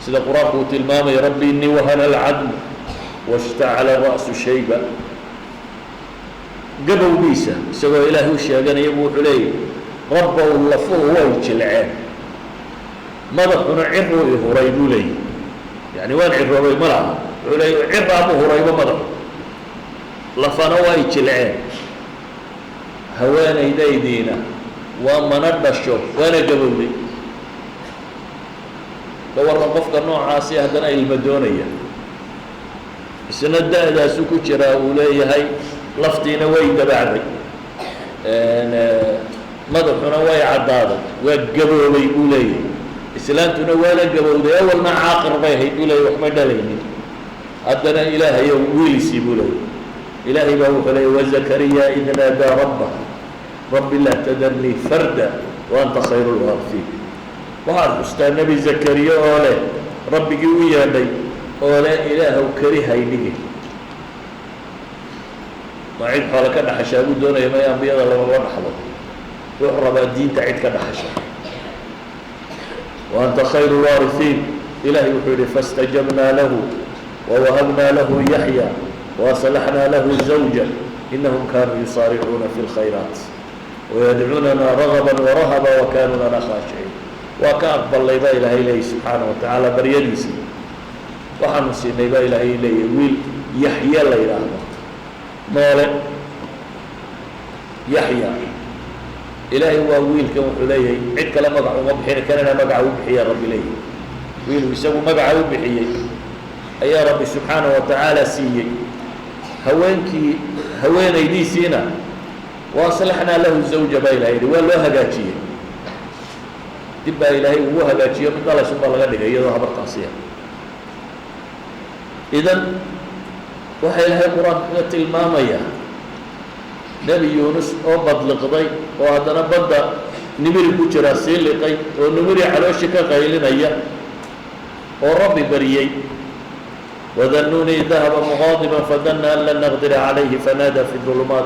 سيد القرآن قلت المام يا ربي إني وهن العدم واشتعل الرأس شيبا قبل بيسا سوى إلهي وشيا قال يبوح لي ربه اللفوه وجه العين ماذا كنا عروا يهريدوا لي يعني وين عروا ملعب علي عرابه هريبة مضر لفنوا يجلعين هوانا يدينا وما ندشوا وانا قبولي فورنا قفك النوع عاسي هدنا المدونية السنة دا سوكو جرا ولي هاي لفتينا ويد بعدي مضحنا وي عدادة وقبولي ولي إسلامتنا ولا قبولي أول ما عاقر بيه ولي وحمد ليني أدنى إلهي ويلي سيبولي إلهي بابوك لي وزكريا إذ نادى ربه رب لا تذرني فردا وأنت خير الوارثين وهذا أستاذ نبي زكريا أولي ربي قويا لي أولي إله وكريها يلقي ما عيد حالك أنا حشابو دون يما ينبيض الله والله حضر وحرب الدين تعيد كنا حشاب وأنت خير الوارثين إلهي وحولي فاستجبنا له ووهبنا له يحيى وأصلحنا له زوجا إنهم كانوا يصارعون في الخيرات ويدعوننا رغبا ورهبا وكانوا لنا خاشعين وكأقبل الله إله إليه سبحانه وتعالى بريديسي وحنسي الله إله إليه ويل يحيى الله إله مالك يحيى إلهي هو ويل كما حليه عد كلام مقع ومبحين كاننا مقع وبحي يا رب إليه ويل ويسوي مقع وبحي يا رب سبحانه وتعالى سيئ هوين يدي سينا واصلحنا له الزوجة بإلهي والله هجاتية تبا إلهي وهو هجاتية من الله سبحانه وتعالى يضع برقاسية إذن وحي إلهي القرآن قلت المامية نبي يونس أبد لقضي وهذا بدأ نمير بوشرا سيل لقي ونمير علوشك قيلنا إياه وربي بريي وذنوني ذهب مغاضبا فظن أن لن نقدر عليه فنادى في الظلمات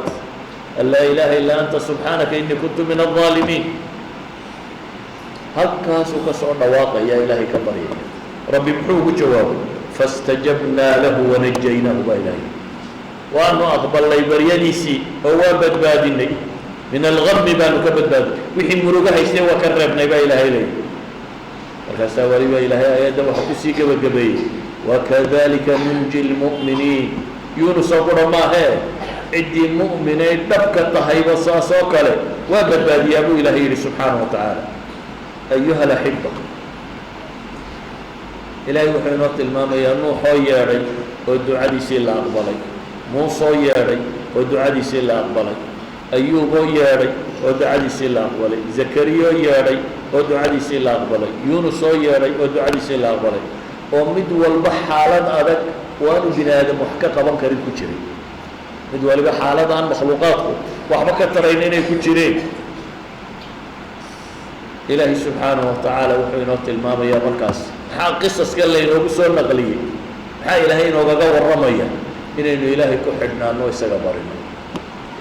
أن لا إله إلا أنت سبحانك إني كنت من الظالمين هكا سكسعنا واقع يا إلهي كبري ربي محوه جوابه فاستجبنا له ونجيناه بإلهي وأنه أقبل لي بريانيسي هو بدبادني من الغم بانو كبدباد وحي مروقها يستوى كربنا بإلهي إليه وكساوري بإلهي آيات وحكسي كبدبادي وكذلك ننجي المؤمنين يونس أقول ما هي عدي المؤمنين تبكى طهيب الصاصوك له وبدبادي أبو إلهي سبحانه وتعالى أيها الأحبة إلهي وحي نوت الماما يا نوح ياري والدعاء دي سيلا أقبلي موسى ياري والدعاء دي سيلا أقبلي أيوب ياري والدعاء دي سيلا أقبلي زكريا ياري والدعاء دي سيلا أقبلي يونس ياري والدعاء دي سيلا أقبلي ومد والبحالات أدك وأنا بني آدم وحكا قبان كريم كجري مد والبحالات عن مخلوقاته وحبكا ترينين كجرين إلهي سبحانه وتعالى وحينات الماما يا مركز قصص قال لي إنه بسور نقلية إلهي إنه بقوى الرمية إنه إلهي كحدنا أنه يسقبرنا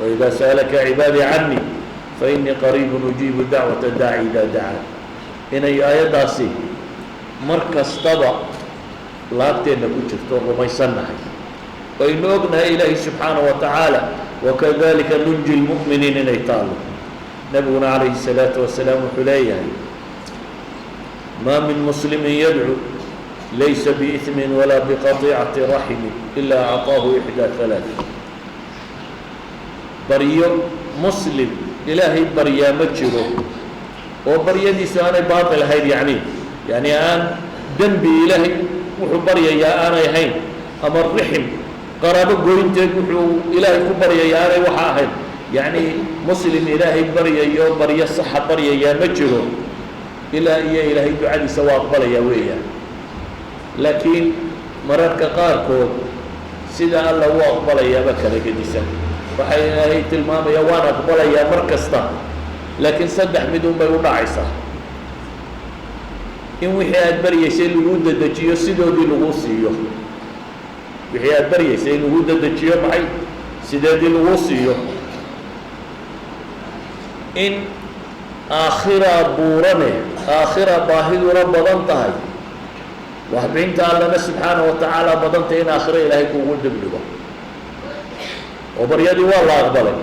وإذا سألك عبادي عني فإني قريب أجيب دعوة الداعي إذا دعا إن آية داسي مركز طبع laabteenna ku jirto rumaysannahay waynu ognahay ilaahi subxaanahu wa tacaala wakadalika nunji lmu'miniin inay taalo nabiguna calayhi salaatu wasalaam wuxuu leeyahay maa min muslimin yadcu ليس بإثم ولا بقطيعة رحم إلا أعطاه إحدى ثلاث بريو مسلم إلهي بريا مجره وبريدي سأنا باطل هيد يعني أن ذنبي إلهي وحو بريا يا أنا هين أما الرحم قرابة قوينت وحو إلهي كبريا يا أنا وحاهن يعني مسلم إلهي بريا يا بريا الصحة بريا يا مجره إلهي دعادي سواء بريا ويا لكن مرات كقاركود سيدا الله هو أقبل يا بكرة قديسا وحي تلمام يا وانا أقبل يا مركزتا لكن صدح بدون بيوضع عيسى إن وحيات بريا شيء الوجود الدجيو سيدو دي لغوصيو وحيات بريا شيء الوجود الدجيو معي سيدو دي لغوصيو إن آخرة بورنه آخرة باهد رب ضنطهي وحبينت الله سبحانه وتعالى بدنت إن آخره إلهي كوغل دبلغه وبريادي والله أقبله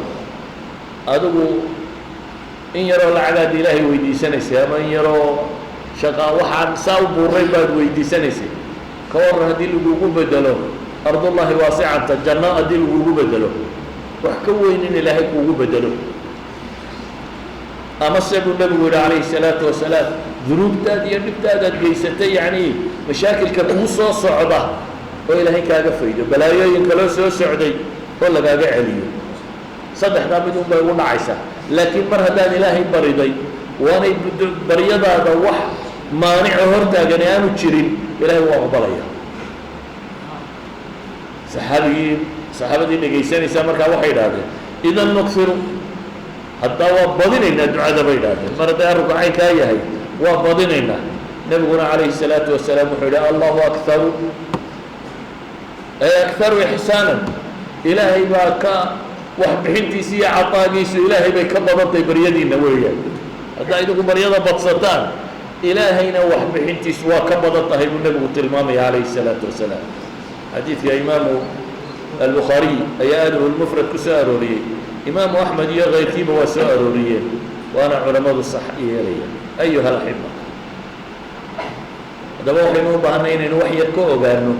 أدوه إن يروا العباد إلهي ويدي سنسي أما إن يروا شقاء وحان ساوب الرباد ويدي سنسي كور هدي لقوقو بدلو أرض الله واسعة الجنة هدي لقوقو بدلو وحكوين إن إلهي كوغو بدلو أما سيقول النبي عليه الصلاة والسلام ذنوب تادية نبتادت قيستي يعني مشاكل كبوصة صعبة وإلهي كاقا فيدو بلايين كالوسو سعودي ولا كاقا عليو صدح نابدون بيقولنا عيسى لكن مرهدان إلهي بريدي وانا بريضا هذا وح مانع هرتا قنيان وتشرين إلهي وأقبليا صحابي نقيساني سامركا وحيد هذا إذا نكثر حتى وابضننا الدعاء بيننا مرة ركعين كاية هي وابضننا نبينا عليه الصلاة والسلام وحده الله أكثر أي أكثر إحسانا إلهي باكا وحبحنتي سي عطاقيس إلهي بيكبضت بريدنا ويا حتى إذا بريضة بطسطان إلهينا وحبحنتي سوا كبضت هي النبي تلمامي عليه الصلاة والسلام حديث يا إمام البخاري أياله المفرد كساروري إمام أحمد يا غيثيب وساروري وأنا علماء الصحيح لي أيها الأحبة هذا وحي بهنين إنه وحي الكوغ أنه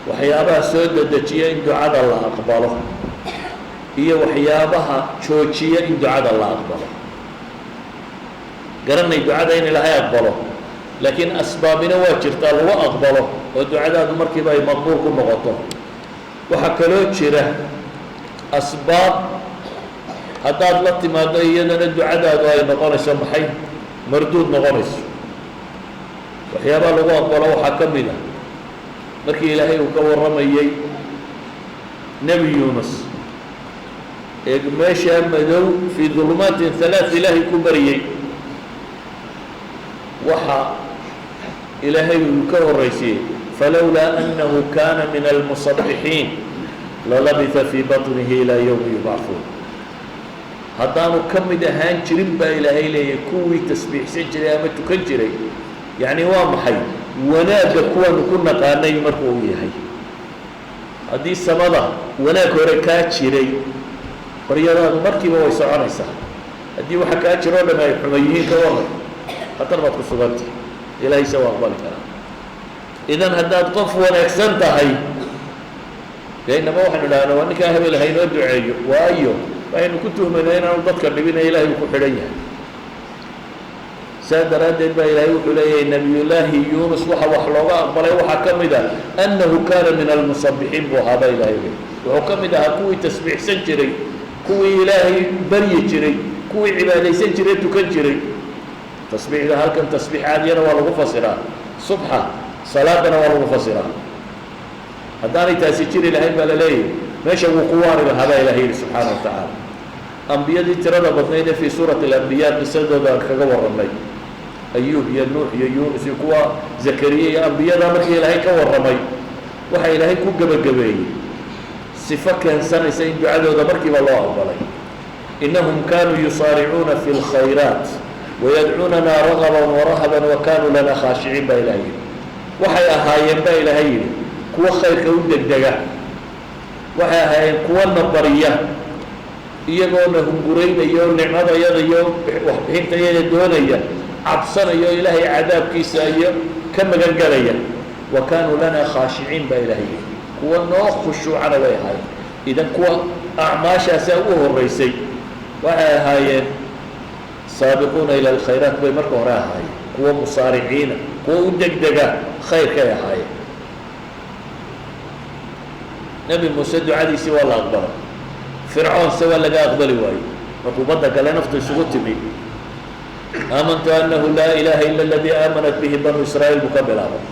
وحيابها سودة دجية إن دعاء الله أقبله هي وحيابها شوشية إن دعاء الله أقبله قررنا دعاء إن لها يقبله لكن أسبابنا واجرتا هو أقبله والدعاء هذا مركبه مقبول كل نغطه وحكالوه شره أسباب حتى أطلقت ما داينا الدعاء هذا نقرس محي مردود نقرس وحيابا لغو أقبله وحكمنا مركي إلهي وكور رميي نبي يونس ماشي أمدو في ظلمات ثلاث إلهي كبريي وحا إلهي وكور ريسي فلولا أنه كان من المصبحين للبث في بطنه إلى يوم يبعثون هدانو كم دهان جرين با إلهي لي كوي تسبيح سجري أما تكجري يعني وامحي وناك كوان كنا قاني مركوي هي هذه السماء وناك وركات شري برياضات مركبة ويسعانيسا هذه وحكات شرو لما يحميين كوان خطر ما تصغرت إلهي سواء أقبال كلام إذن هداد قف ونكسنت هاي لأنما وحن لنا وأنك أهل هاي ندعي وأيو فإن كنت من هنا نذكر نبينا إلهي وكحريها سادر أدن با إلهي وحليه نبي الله يونس وحلوغا أقبله وحكم ذا أنه كان من المصبحين بوهذا إلهي وحكم ذا كوي تسبيح سنجري كوي إلهي بري جري كوي عبادي سنجري تكنجري تسبيح ذا هل كان تسبيح عادينا ولا مفسرا صبحا صلاتنا ولا مفسرا هداني تاسيجري لهي بلالي ماشا وقوار هذا إلهي سبحانه وتعالى أنبياء دي ترى بطنين في سورة الأنبياء بسدد كغور الرمي أيوب يا نوح يا يونس يا زكريا يا أنبياء ذا مركي إلهي كور الرمي وحي إلهي كو قبل صفك إنسان سين دعاء ذا مركي والله أقبلي إنهم كانوا يصارعون في الخيرات ويدعوننا رغبا ورهبا وكانوا لنا خاشعين بإلهي وحي أهايين بإلهي كو خير كودك دقا وحي أهايين كو النبرية iyagoona hunguraynayo nicmada iyada iyo waxbixinta iyada doonaya cabsanayo ilaahay cadaabkiisa iyo كم قاليا وكانوا لنا خاشعين بإلهي هو النوخ خشوعنا ويهاي إذا كوا أعماش أساوه الرئيسي وهاي سابقون إلى الخيرات بمرك وراها هاي كوا مصارعين كوا دقدقة خير كي هاي نبي موسى دعادي سوى الله أكبر فرعون سوى لقى أقبل واي فقبضك لا نفط سقوط بي آمنت أنه لا إله إلا الذي آمنت به بنو إسرائيل مقبل عرب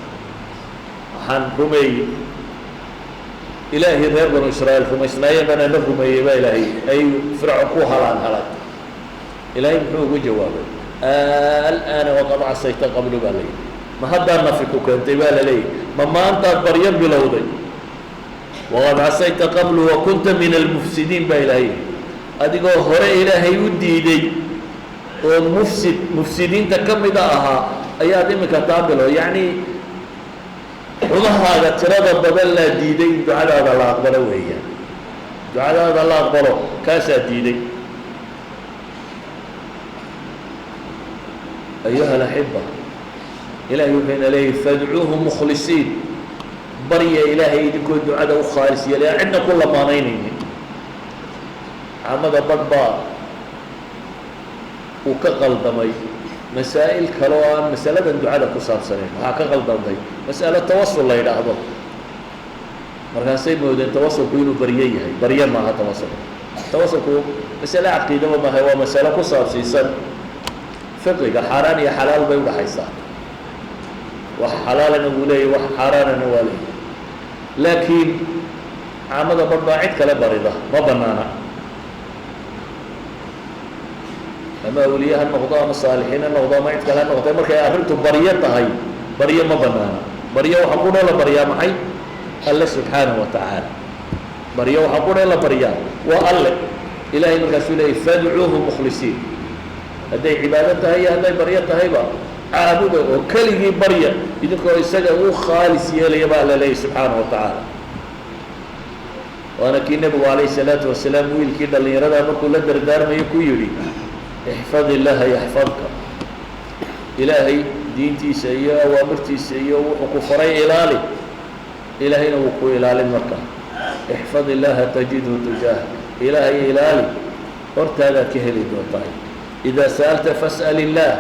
حان رمي إلهي غير بنو إسرائيل فما إسرائيل بنا نرمي با إلهي أي فرعون كو هلان هلان إلهي محوق جوابه الآن وقد عصيت قبل بالي ما هذا نفكك أنت بالي ما أنت بريم بلودي وقد عصيت قبل وكنت من المفسدين بإلهي أديكو هراء إلهي وديدي ومفسدين تكمل أها أيادي مكتابله يعني وما هذا ترى بدل ديدي دعاء هذا الله أكبر وهي دعاء هذا الله أكبر كاسة ديدي أيها الأحبة إلهي بين إليه فادعوه مخلصين بريا إلهي يدكو دعاء خالص يلي عندنا كل ما نيني عمد بطبا وكقل دمي مسائل كلوان مسألة دعاء كصاب سنين كقل دمي مسألة توصل لا يلاحظه مركز سيد مودين توصل كينو بريا هي بريا ما توصل كو مسألة عقيدة وما هو مسألة كصاب سيسن فقه حرام يا حلال بيوضع حيسان وحلال نقولي وحرام نقولي لكن عمد برضاعد كلا بريضة ما بنانا أما أولياء النقضاء مصالحين النقضاء ما يتكلم النقضاء مركا أخرته برية هاي برية ما بنانا برية وحقونا ولا برية معي الله سبحانه وتعالى برية وحقونا ولا برية والله إلهي مركا سولي فادعوه مخلصين هذه عبادتها هي هذه بريتها هي بقى عابده وكله برية يدكو يسجد خالص يلي الله سبحانه وتعالى وأنا كي النبي عليه الصلاة والسلام ويل كده اللي يرى ما كل دردار ما يكويري احفظ الله يحفظك إلهي دينتي سيئة وأمرتي سيئة وكفري إلالي إلهي نوكو إلالي المكة احفظ الله تجده تجاهك إلهي إلالي ورت هذا كهلي دوطاي إذا سألت فاسأل الله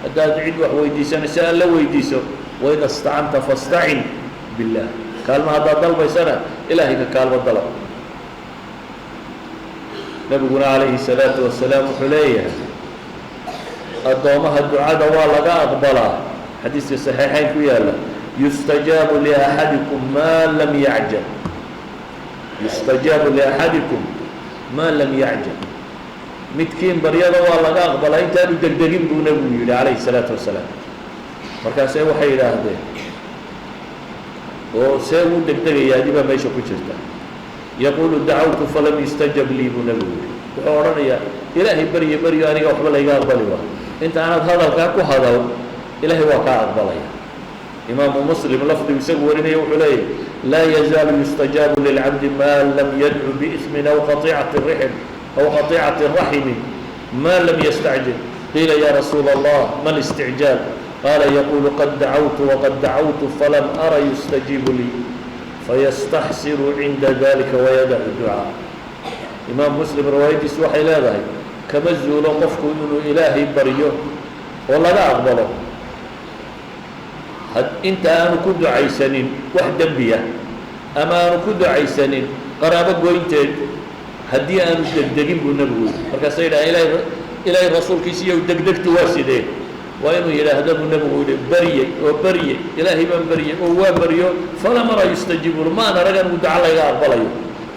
هذا تعيد ويديسان سأل له ويديسه وإذا استعنت فاستعن بالله كلمة هذا ضلب سنة إلهي كلمة ضلب نبينا عليه الصلاة والسلام حليه الضوامها الدعاء والله أقبلها حديث الصحيحين كيالا يستجاب لأحدكم ما لم يعجل يستجاب لأحدكم ما لم يعجل متكين برياضة والله أقبلها انت دقدقين بنبي عليه الصلاة والسلام مركز سيو حي هذا وسيو دقدقين يا ديبا ما يشوفوا جرتا يقول دعوت فلم يستجب لي بنبي وحورنا يا إلهي بري أنا أقبل إياه أقبله أنت أنا هذا كاكو هذا إلهي وكا أقبله إمام مسلم لفظ يسورني وحليه لا يزال يستجاب للعبد ما لم يدعو بإثم أو قطيعة الرحم أو قطيعة الرحم ما لم يستعجل قيل يا رسول الله ما الاستعجال قال يقول قد دعوت وقد دعوت فلم أرى يستجيب لي فيستحسر عند ذلك ويدع الدعاء إمام مسلم روايتي سوحي لا ذاي كمزو لو قفكو إنه إلهي بريو والله لا أقبله انت أنا كنت عيسانين وحدا بيا أما أنا كنت عيسانين قرابة قوينتين هدي أنا دقدقين بالنبوي مركز سيدنا إلهي الرسول كيسية ودقدقت واسدين وإنه إلى هذا النبوي بريء وبريء إلهي من بريء وهو بريء فلا مرة يستجيب له ما أنا رجل ودعا الله إلى أقبله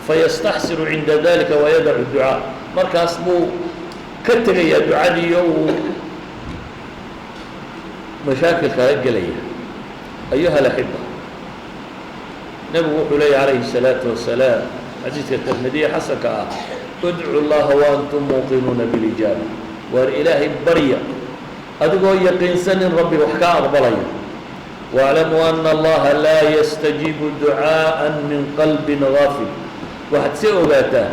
فيستحسر عند ذلك ويدع الدعاء مركز مو كتر يا دعاني مشاكل خارج لي أيها الأحبة نبي حلي عليه الصلاة والسلام حديث الترمذي حسك ادعوا الله وأنتم موقنون بالإجابة والإله بريء أدعو يقين سن ربي وحكا أقبلي واعلموا أن الله لا يستجيب دعاء من قلب غافل واحد سيئو باتا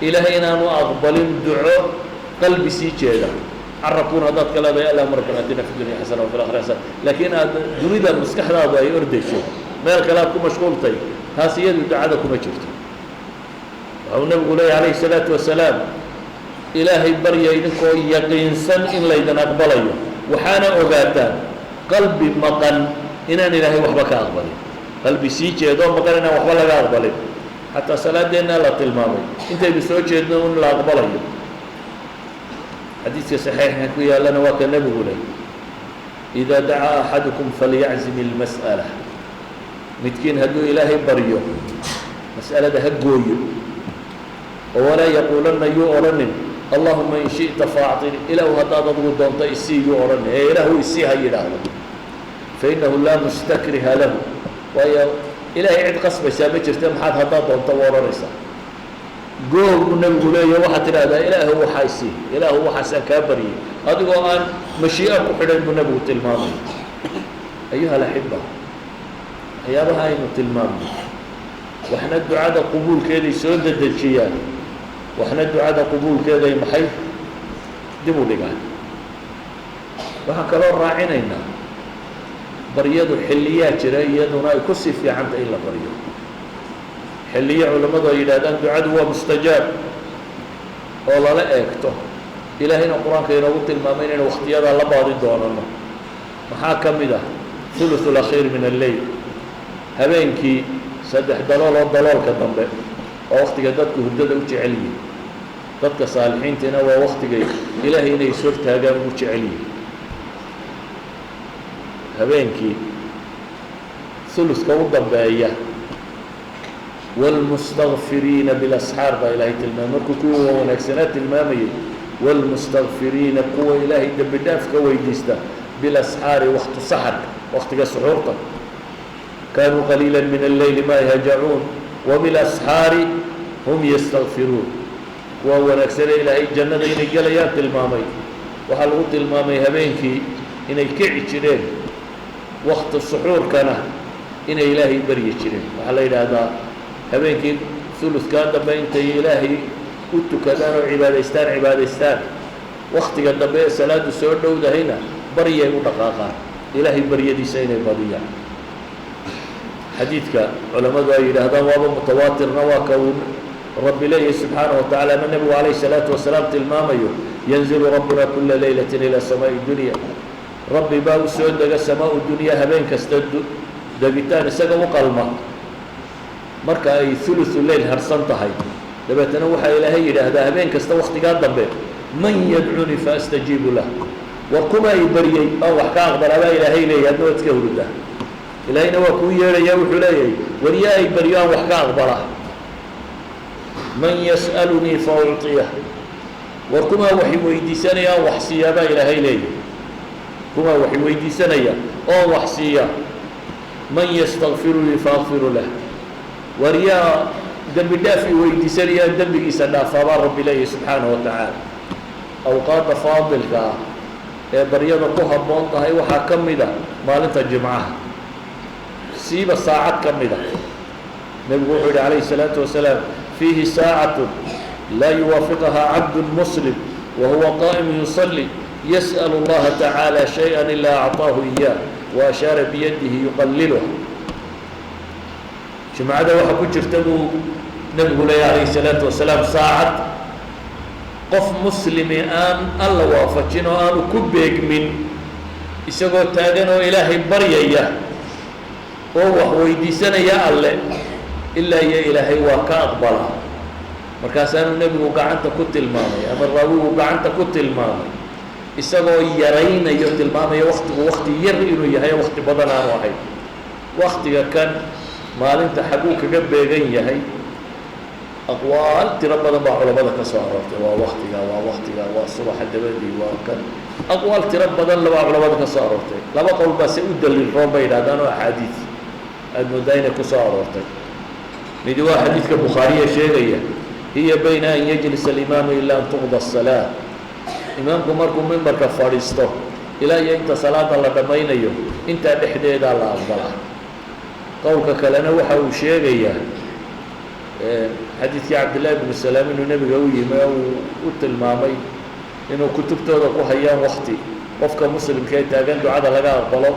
إلهي أنه أقبل دعاء قلب سيجيدا carabkuuna haddaad ka leedahay allahuma rabbana atina fi dunya xasana wafi lakhira xasana laakiin aad dunida maskaxdaadu ay ordayso meel kale aad ku mashquultay taas iyadu ducada kuma jirto waxuu nebigu leeyahy calayhi salaatu wasalaam ilaahay barya idinkoo yaqiinsan in laydin aqbalayo waxaana ogaataan qalbi maqan inaan ilaahay waxba ka aqbalin qalbi sii jeedoo maqan inaan waxba laga aqbalin xataa salaadeenna la tilmaamay intaynu soo jeedno in la aqbalayo xadiidka saxiixa ku yaallana waa ka nebigu leh idaa dacaa axadukum falyaczim ilmas'ala midkiin hadduu ilaahay baryo mas'alada ha gooyo oo walaa yaquulanna yuu odhanin allahuma in shi'ta faacطini ilaahu haddaad adigu doonto isii yuu odhanin ee ilaahu isii ha yidhaahdo fainahu laa mustakriha lahu waayo ilaahay cid qasbaysaa ma jirta maxaad haddaad doonto u odhanaysaa gool buu nebigu leeyahy waxaad tidhaahdaa ilaahu waxaa isii ilaahu waxaasaan kaa baryay adigoo aan mashii'a ku xidhayn buu nebigu tilmaamay ayuha alaxiba waxyaabaha aynu tilmaamno waxna ducada qubuulkeeday soo dedejiyaan waxna ducada qubuulkeeday maxay dib u dhigaan waxaan kaloo raacinaynaa baryadu xilliyaa jira iyaduna ay ku sii fiicanta in la baryo xilliye culammadu ay yidhahdaan ducadu waa mustajaab oo lala eegto ilaahayna qur-aanka inoogu tilmaamay inaynu wakhtiyadaa la baadin doonano maxaa ka mid ah ثuluثu اlakhiir min alleyl habeenkii saddex dalool oo daloolka dambe oo wakhtiga dadku hurdada u jecel yihin dadka saalixiintiina waa wakhtigay ilaahay inay is hortaagaan u jecel yihin habeenkii ثuluثka u dambeeya wاlmustakfiriina bilasxaar baa ilaahay tilmaamay markuu kuwa wanaagsanaa tilmaamayay wاlmustakfiriina kuwa ilaahay dembi dhaaf ka weydiista bilasxaari waktu saxarka waktiga suxuurta kaanuu qaliila min alleyli maa yahjacuun wabilasxaari hum yastakfiruun kuwa wanaagsane ilaahay jannada inay gelayaan tilmaamay waxaa lagu tilmaamay habeenkii inay kici jireen wakti suxuurkana inay ilaahay baryi jireen waxaa la yidhaahdaa habeenkii ulukaa dambe intay ilaahay u tukadaan oo cibaadaystaan waktiga dambe ee salaadu soo dhowdahayna baryay u dhaqaaqaan ilaahay baryadiisa inay badiyaan xadiidka culammadu ay yidhaahdaan waaba mutawaatirna waa ka uu rabbi leeyahay subxaana wa tacala ama nebigu calayhi salaatu wasalaam tilmaamayo yanzilu rabbuna kula laylatin ilaa samaa'i dunya rabbi baa u soo dega samaa-u dunya habeen kasta degitaan isaga u qalma marka ay uluثu leyl harsan tahay dabeetana waxaa ilaahay yidhaahdaa habeen kasta waktigaa dambe man yadcunii faastajiibu lah war kuma ay baryey aan wax ka aqbalaa baa ilaahay leeyahy adna waad iska hurdaa ilaahayna waa kuu yeedhaya wuxuu leeyahay war yaa ay baryo aan wax ka aqbalaa man yas'alunii faucطiyah war kumaa wax weydiisanaya aan wax siiyaa baa ilaahay leeyahay kumaa wax weydiisanaya oon wax siiya man ystakfirunii faakfiru lah war yaa dembi dhaaf i weydiisanaya dembigiisa dhaafaabaa rabbi leeyahy subxaanaه wa tacaala awqaadda faadilka ah ee baryada ku habboon tahay waxaa ka mida maalinta jimcaha siiba saacad ka mida nebigu wuxuu yihi calayhi الsalaaةu wasalaam fiihi saacaة laa yuwaafiqahaa cabdu muslim wahuwa qaa'im yuصلي yasأl اllaha tacaalى شhayئa ilaa acطaahu إiyah waashaara biyadihi yuqaliluha jimcada waxaa ku jirta buu nebigu leeyahy calayhi الsalaatu wasalaam saacad qof muslimi aan alla waafajin oo aanu ku beegmin isagoo taagan oo ilaahay baryaya oo wax weydiisanaya alle ilaa iyo ilaahay waa ka aqbala markaasaanu nebigu gacanta ku tilmaamay ama raawigu gacanta ku tilmaamay isagoo yaraynayo tilmaamaya waktigu wakti yar inuu yahay wakti badan aanu ahayn waktiga kan maalinta xaguu kaga beegan yahay aqwaal tiro badan baa culamada ka soo aroortay waa waktiga waa subaxa dabadii waa kan aqwaal tiro badan labaa culamada ka soo aroortay laba qowl baa se u daliil roon bay yidhahdaan oo axaadiid aada moodaa inay ku soo aroortay midi waa xadiidka bukhaariya sheegaya hiya bayna an yajlisa alimaamu ilaa an tuqda asalaa imaamku markuu mimbarka fadhiisto ilaa iyo inta salaada la dhammaynayo intaa dhexdeedaa la aqbalaa qowlka kalena waxa uu sheegayaa xadiidkii cabdillahi bnu salaam inuu nebiga u yimi oo uu u tilmaamay inuu kutubtooda ku hayaan wakti qofka muslimka ee taagan ducada laga aqbalo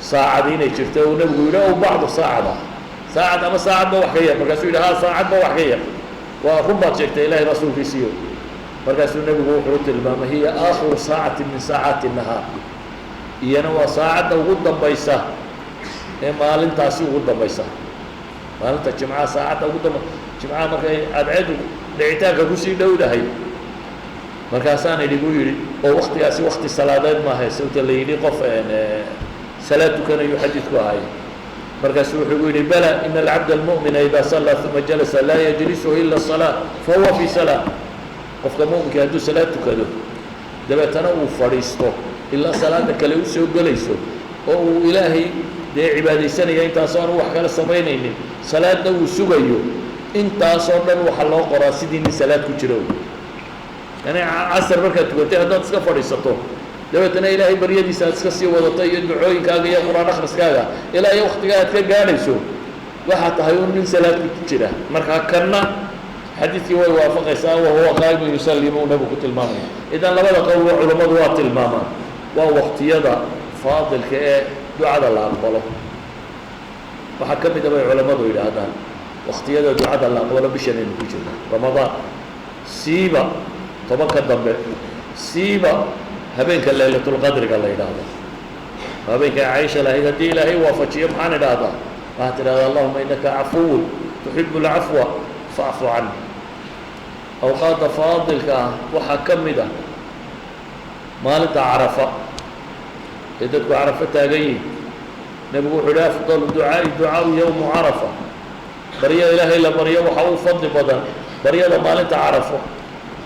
saacad inay jirto uu nabigu yidhi ow bacdu saacada saacad ama saacadba wax ka yar markaasuu yidhi haa saacadba wax ka yar waa run baad sheegtay ilaahay rasuulkiisiiyo markaasuu nebigu wuxuu tilmaamay hiya aakhiru saacatin min saacaati nahaar iyana waa saacadda ugu dambaysa ee maalintaasi ugu dambaysa maalinta jimcaha saacadda ugu damba jimcaha markay cadceedu dhicitaanka kusii dhowdahay markaasaan idhi buu yidhi oo waktigaasi wakti salaadeed maaha sababta la yidhi qof salaad tukanayu xadiidku ahay markaasuu wuxuu yidhi bala ina alcabda almu'mina idaa sallaa uma jalasa laa yajlisuhu ila salaa fahuwa fii salaa qofka mu'minka hadduu salaad tukado dabeetana uu fadhiisto ilaa salaada kale u soo gelayso oo uu ilaahay dee cibaadaysanaya intaasoo aanu wax kale samaynaynin salaadna uu sugayo intaasoo dhan waxaa loo qoraa sidii nin salaad ku jiro yani casar markaad tukatay haddaad iska fadhiisato dabeetana ilaahay baryadiisa aad iska sii wadato iyo ducooyinkaaga iyo qur-aan akhriskaaga ilaa iyo waktigaa aad ka gaadhayso waxaa tahay un nin salaad ku jira markaa kanna xadiidkii way waafaqaysaa wahuwa qaa'imun yusalli buu nabigu ku tilmaamaya idan labada qowlba culammadu waa tilmaamaan waa waktiyada faadilka ee ducada la aqbalo waxaa ka mid a bay culammadu yidhaahdaan waktiyada ducada la aqbalo bishan aynu ku jirna ramadaan siiba tobanka dambe siiba habeenka laylatulqadriga la yidhaahdo habeenka caisha lahayd haddii ilaahay waafajiyo maxaan idhaahdaa waxaad tidhahdaa allahuma innaka cafuwun tuxibu alcafwa facfu can awqaadda faadilka ah waxaa ka mid ah maalinta carafa ee dadku carafo taagan yihin nebigu wuxuu yihi afdalu ducaa'i ducaau yowmu carafa baryo ilaahay la baryo waxaa u fadli badan baryada maalinta carafo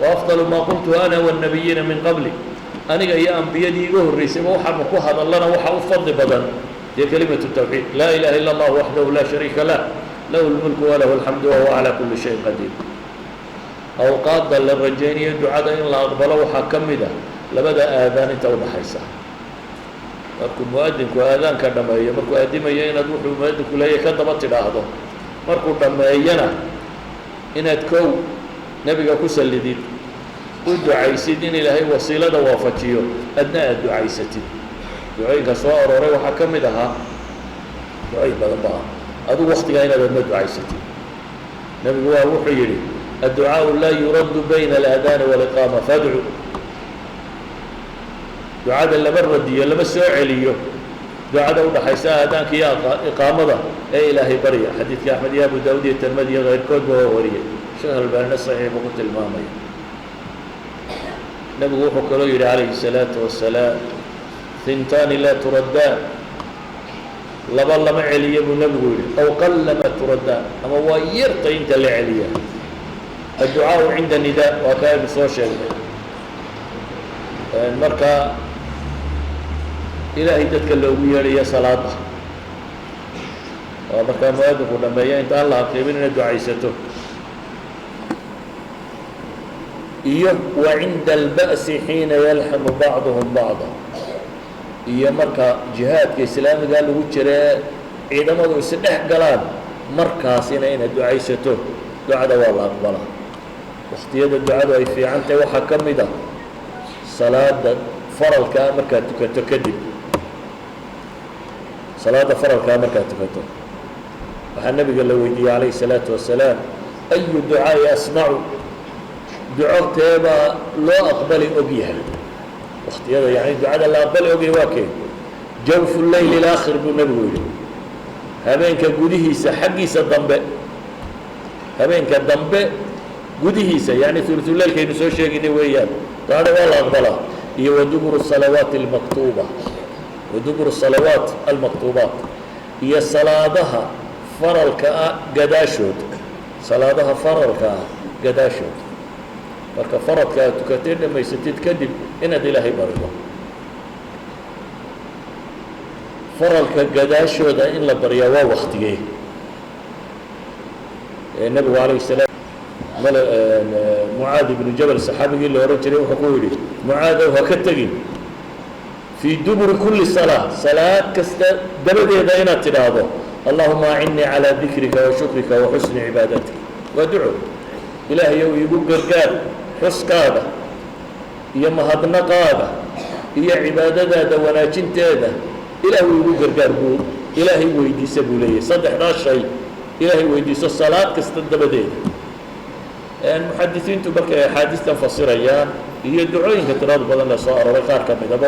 wa afdalu maa qultu ana waannabiyiina min qabli aniga iyo ambiyadii iga horraysayba waxaanu ku hadallana waxa u fadli badan dee kelimatu tawxiid laa ilaha illa allah waxdahu laa shariika lah lahu lmulku walahu alxamdu wahuwa calaa kulli shayin qadiir awqaadda la rajaynayo ducada in la aqbalo waxaa ka mid ah labada aadaan inta udhaxaysa markuu mu-adinku aadaanka dhammeeyo markuu aadimayo inaad wuxuu mu-adinku leeyahay ka daba tidhaahdo markuu dhammeeyana inaad kow nebiga ku sallidid u ducaysid in ilaahay wasiilada waafajiyo adna aad ducaysatid ducooyinka soo arooray waxaa ka mid ahaa ducooyin badan ba ah adigu waktigaa inaad adna ducaysatid nebigu waa wuxuu yidhi adducaau laa yuraddu bayna alaadaani waaliqaama fadcu ducada lama radiyo lama soo celiyo ducada udhaxaysa aadaanka iyo iqaamada ee ilaahay barya xadiidka axmed iyo abu daawud iyo tirmidi iyo keyrkoodba waa wariyay sheekh albaanina saxiix buu ku tilmaamaya nebigu wuxuu kaloo yidhi calayhi الsalaatu wasalaam hintaani laa turaddaan laba lama celiya buu nebigu yidhi aw qallama turaddaan ama waa yartay inta la celiya adducaau cinda nidaa waa kaa aynu soo sheegnay marka ilaahay dadka loogu yeedhayo salaada waa markaa mu-adinku dhameeya inta alla aqiibin inaad ducaysato iyo wa cinda alba'si xiina yalxamu bacduhum bacda iyo marka jihaadka islaamigaa lagu jiree ciidamadu isi dhex galaan markaasina inaad ducaysato ducada waa la aqbalaa waktiyada ducadu ay fiican tahay waxaa ka mid ah salaada faralkaa markaad tukato kadib salaada faralkaa markaad tukato waxaa nabiga la weydiiyey calayhi الsalaatu wasalaam ayu ducaa'i asmacu duco teebaa loo aqbali og yahay waktiyada yani ducada la aqbali ogyahay waa kee jawfu leyl ilaakhir buu nebigu yidhi habeenka gudihiisa xaggiisa dambe habeenka dambe gudihiisa yani ululeylkaynu soo sheeginay weeyaan ducada waa la aqbalaa iyo waduburu salawaati almaktuuba waduburu salawaat almaktuubaat iyo salaadaha faralka ah gadaashood salaadaha faralka ah gadaashood marka faradka aad tukatay dhammaysatid kadib inaad ilaahay barido faralka gadaashooda in la baryaa waa waktigee nebigu calayhi salaam mucaad ibnu jabal saxaabigii la ohan jiray wuxuu ku yidhi mucaadow ha ka tegin fii duburi kulli salaa salaad kasta dabadeeda inaad tidhaahdo allahuma acinnii calaa dikrika wa shukrika wa xusni cibaadatika waa duco ilaahayow iigu gargaar xuskaaga iyo mahadnaqaaga iyo cibaadadaada wanaajinteeda ilaahay ugu gargaar buu ilaahay weydiisa buu leeyahay saddexdaa shay ilaahay weydiiso salaad kasta dabadeeda muxadisiintu markay axaadiistan fasirayaan iyo ducooyinka tirada badan ee soo arooray qaar ka midaba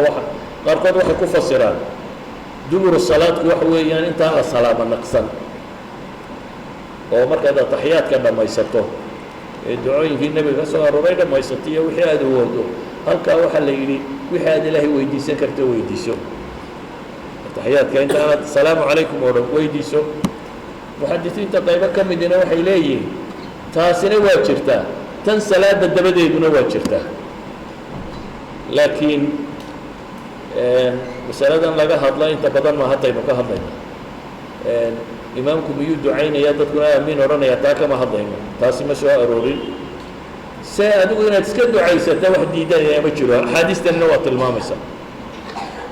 qaarkood waxay ku fasiraan duburu salaadku waxa weeyaan intaan la salaamo naqsan oo markaad ataxiyaadka dhammaysato ee ducooyinkii nebiga ka soo arooray dhammaysato iyo wixii aad awoodo halkaa waxaa la yidhi wixii aad ilaahay weydiisan karto weydiiso ataxiyaadka intaanad asalaamu calaykum oo dhan weydiiso muxadisiinta qaybo ka midina waxay leeyihiin taasina waa jirtaa tan salaada dabadeeduna waa jirtaa laakiin masaladan laga hadla inta badan ma haddaynu ka hadlayna imaamku miyuu ducaynaya dadkuna aamiin odhanaya taa kama hadlayno taasi ma soo aroorin se adigu inaad iska ducaysata wax diidanaya ma jiro axaadiistanina waa tilmaamaysa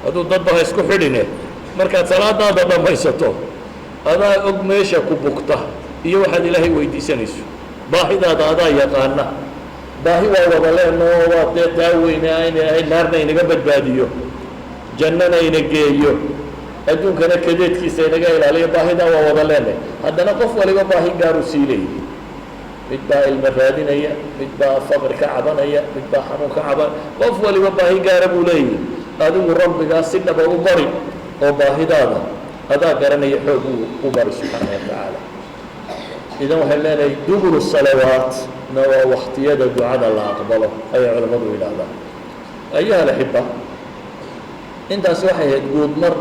hadduu dadba ha isku xidhine markaad salaadaada dhammaysato adaa og meesha ku bugta iyo waxaad ilaahay weydiisanayso baahidaada adaa yaqaana baahi waa wada leenoo waa dee taa weyne aynahay naarna inaga badbaadiyo jannana ina geeyo adduunkana kadeedkiisa inaga ilaaliyo baahidaa waa wada leenahay haddana qof waliba baahi gaaruu sii leeyahy mid baa ilma raadinaya mid baa faqri ka cabanaya mid baa xanuun ka cabanaya qof waliba baahi gaara buu leeyahy adigu rabbigaa si dhaba u bari oo baahidaada adaa garanaya xoog u bari subxaana wa tacaala idan waxay leenahay duburu salawaatna waa waktiyada ducada la aqbalo ayay culammadu yidhaahdaan ayuha alaxiba intaasi waxay ahayd guudmar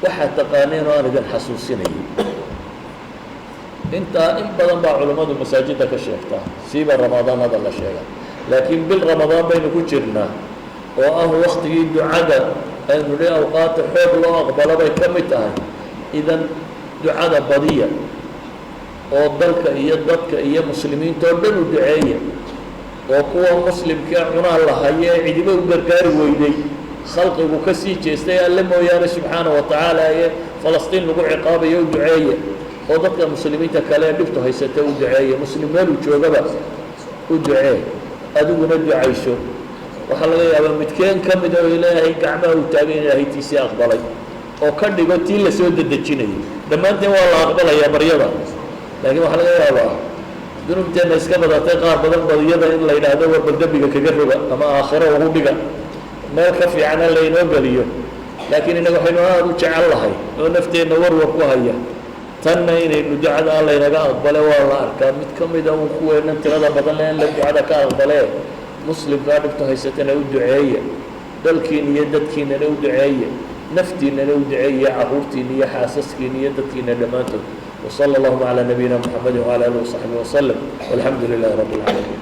waxaad taqaaneen oo aan idin xasuusinayay intaa in badan baa culammadu masaajidda ka sheegtaa siiba ramadaanada la sheega laakiin bil ramadaan baynu ku jirnaa oo ah waktigii ducada aynu hi awqaata xoog loo aqbalo bay ka mid tahay idan ducada badiya oo dalka iyo dadka iyo muslimiinta oo dhan u duceeya oo kuwa muslimkaa cunaa la haye ee cidiba u gargaari weyday khalqigu ka sii jeestay alle mooyaane subxaana wa tacaala ee falastiin lagu ciqaabayo u duceeya oo dadka muslimiinta kale ee dhibtu haysata u duceeya muslim meeluu joogaba u ducee adiguna ducayso waxaa laga yaabaa midkeen ka mida oo ilaahay gacmaha uu taagay in ilaahay tiisii aqbalay oo ka dhigo tii la soo dedejinayay dhammaanteen waa la aqbalayaa baryada laakiin waxaa laga yaabaa dunubteenna iska badatay qaar badan badiyada in la yidhaahdo warbal dembiga kaga roga ama aakhiro ugu dhiga meel ka fiicana laynoo geliyo laakiin innaga waxaynu aada u jecel lahay oo nafteenna warwar ku haya tanna inaynu ducada alla inaga aqbale waa la arkaa mid ka mida un kuweennan tirada badan le in la ducada ka aqbalee muslimkaa dhibto haysatana u duceeya dalkiina iyo dadkiinana u duceeya naftiinana u duceeya carruurtiina iyo xaasaskiina iyo dadkiina dhammaantood وصلى الله على نبينا محمد وعلى آله وصحبه وسلم والحمد لله رب العالمين